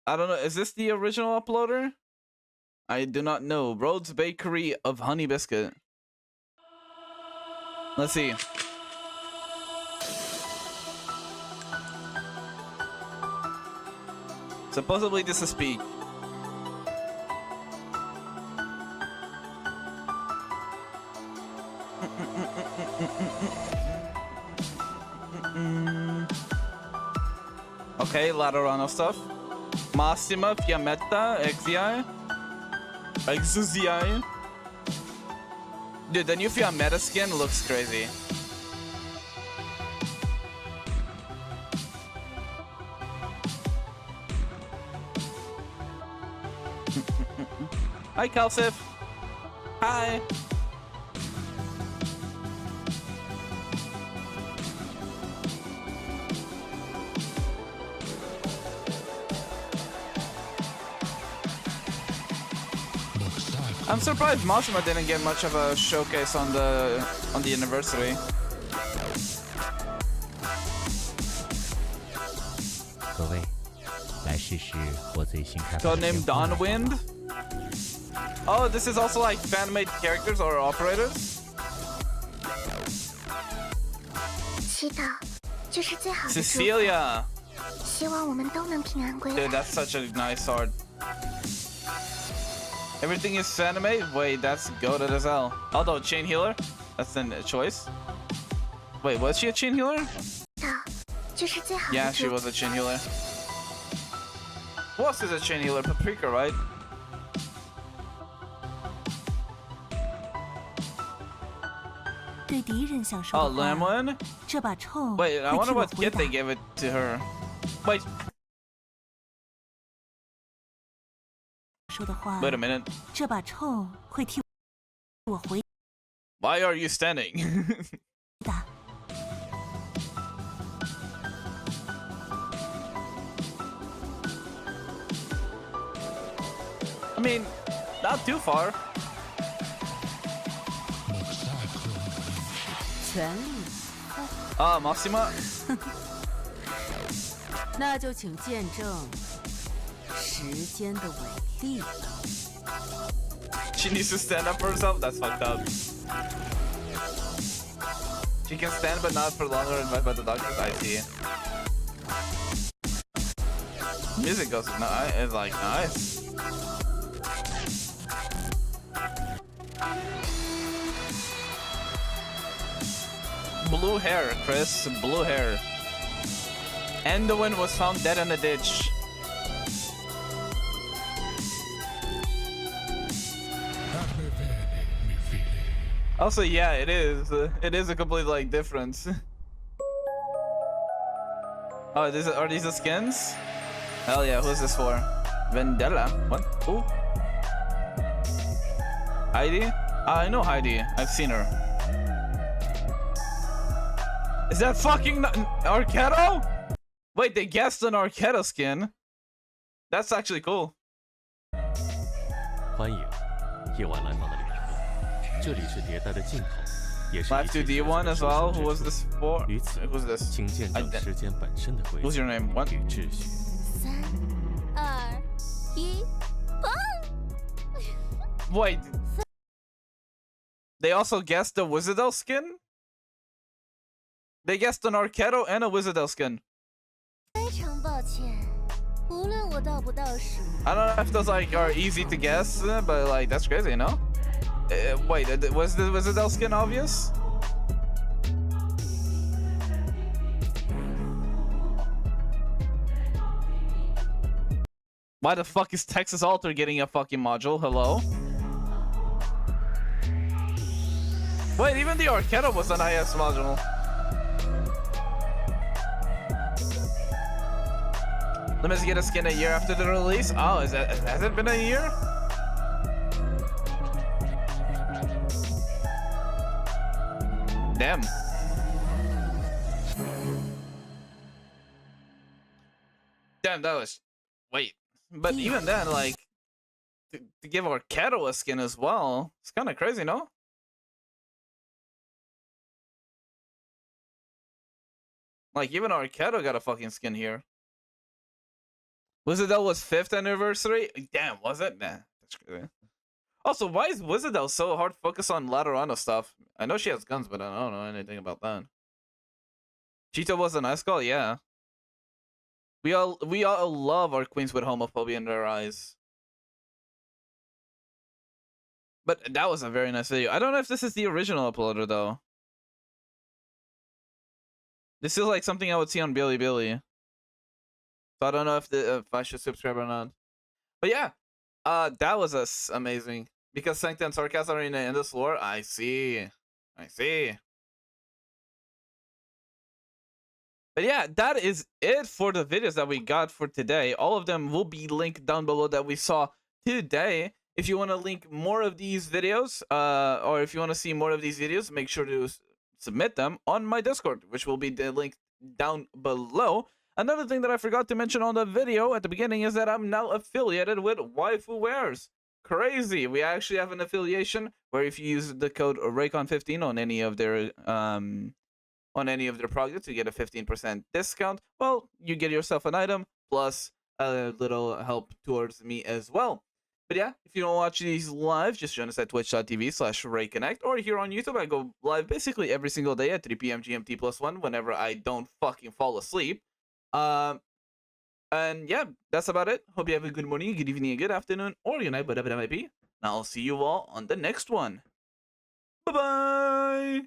I don't know. Is this the original uploader? I do not know. Rhodes Bakery of Honey Biscuit. Let's see. Supposedly this is speak. Okay, Laterano stuff. Massima, Fiammetta, Exii. Exuzii. Dude, the new Fiammetta skin looks crazy. Hi, Kalsif. Hi. I'm surprised Massima didn't get much of a showcase on the anniversary. Codename Dawnwind. Oh, this is also like fan-made characters or operators. Cecilia. Dude, that's such a nice art. Everything is fan-made? Wait, that's goated as hell. Although chain healer, that's a choice. Wait, was she a chain healer? Yeah, she was a chain healer. Who else is a chain healer? Paprika, right? Oh, Lemon? Wait, I wonder what kit they gave it to her. Wait. Wait a minute. Why are you standing? I mean, not too far. Ah, Massima. 那就请见证时间的伟力。 She needs to stand up for herself? That's fucked up. She can stand but not for longer and by the doctors. I see. Music goes nice. It's like nice. Blue hair, Chris. Blue hair. Enduin was found dead in a ditch. Also, yeah, it is. It is a complete like difference. Oh, are these the skins? Hell yeah! Who's this for? Vendetta? What? Who? Heidi? I know Heidi. I've seen her. Is that fucking Arketo? Wait, they guessed an Arketo skin. That's actually cool. 欢迎夜晚来访的旅客，这里是迭代的尽头，也是 Live 2D1 as well. Who was this for? Who's this? 请见证时间本身的规则 Who's your name? What? 与秩序。3、2、1，砰！ Wait. They also guessed the Wizardel skin? They guessed an Arketo and a Wizardel skin. 非常抱歉，无论我到不到数。 I don't know if those like are easy to guess, but like that's crazy, you know? Wait, was the Wizardel skin obvious? Why the fuck is Texas Alter getting a fucking module? Hello? Wait, even the Arquero was an IS module. Limits get a skin a year after the release? Oh, has it been a year? Damn. Damn, that was... Wait. But even then, like, to give Arquero a skin as well, it's kind of crazy, no? Like, even Arquero got a fucking skin here. Wizardell was 5th anniversary? Damn, was it? Nah, that's crazy. Also, why is Wizardell so hard to focus on Laterano stuff? I know she has guns, but I don't know anything about that. Cheetah was a nice call, yeah. We all love our queens with homophobia in their eyes. But that was a very nice video. I don't know if this is the original uploader, though. This is like something I would see on Bilibili. So I don't know if I should subscribe or not. But yeah, that was amazing. Because Sancta and Sarcasm are in the Endless Lore. I see. But yeah, that is it for the videos that we got for today. All of them will be linked down below that we saw today. If you want to link more of these videos, or if you want to see more of these videos, make sure to submit them on my Discord, which will be linked down below. Another thing that I forgot to mention on the video at the beginning is that I'm now affiliated with HOYOVERSE. Crazy! We actually have an affiliation where if you use the code RAYCON15 on any of their products, you get a 15% discount. Well, you get yourself an item plus a little help towards me as well. But yeah, if you don't watch these live, just join us at twitch.tv/RayConnect, or here on YouTube. I go live basically every single day at 3 p.m. GMT +1 whenever I don't fucking fall asleep. And yeah, that's about it. Hope you have a good morning, good evening, a good afternoon, or good night, whatever that might be. And I'll see you all on the next one. Bye-bye!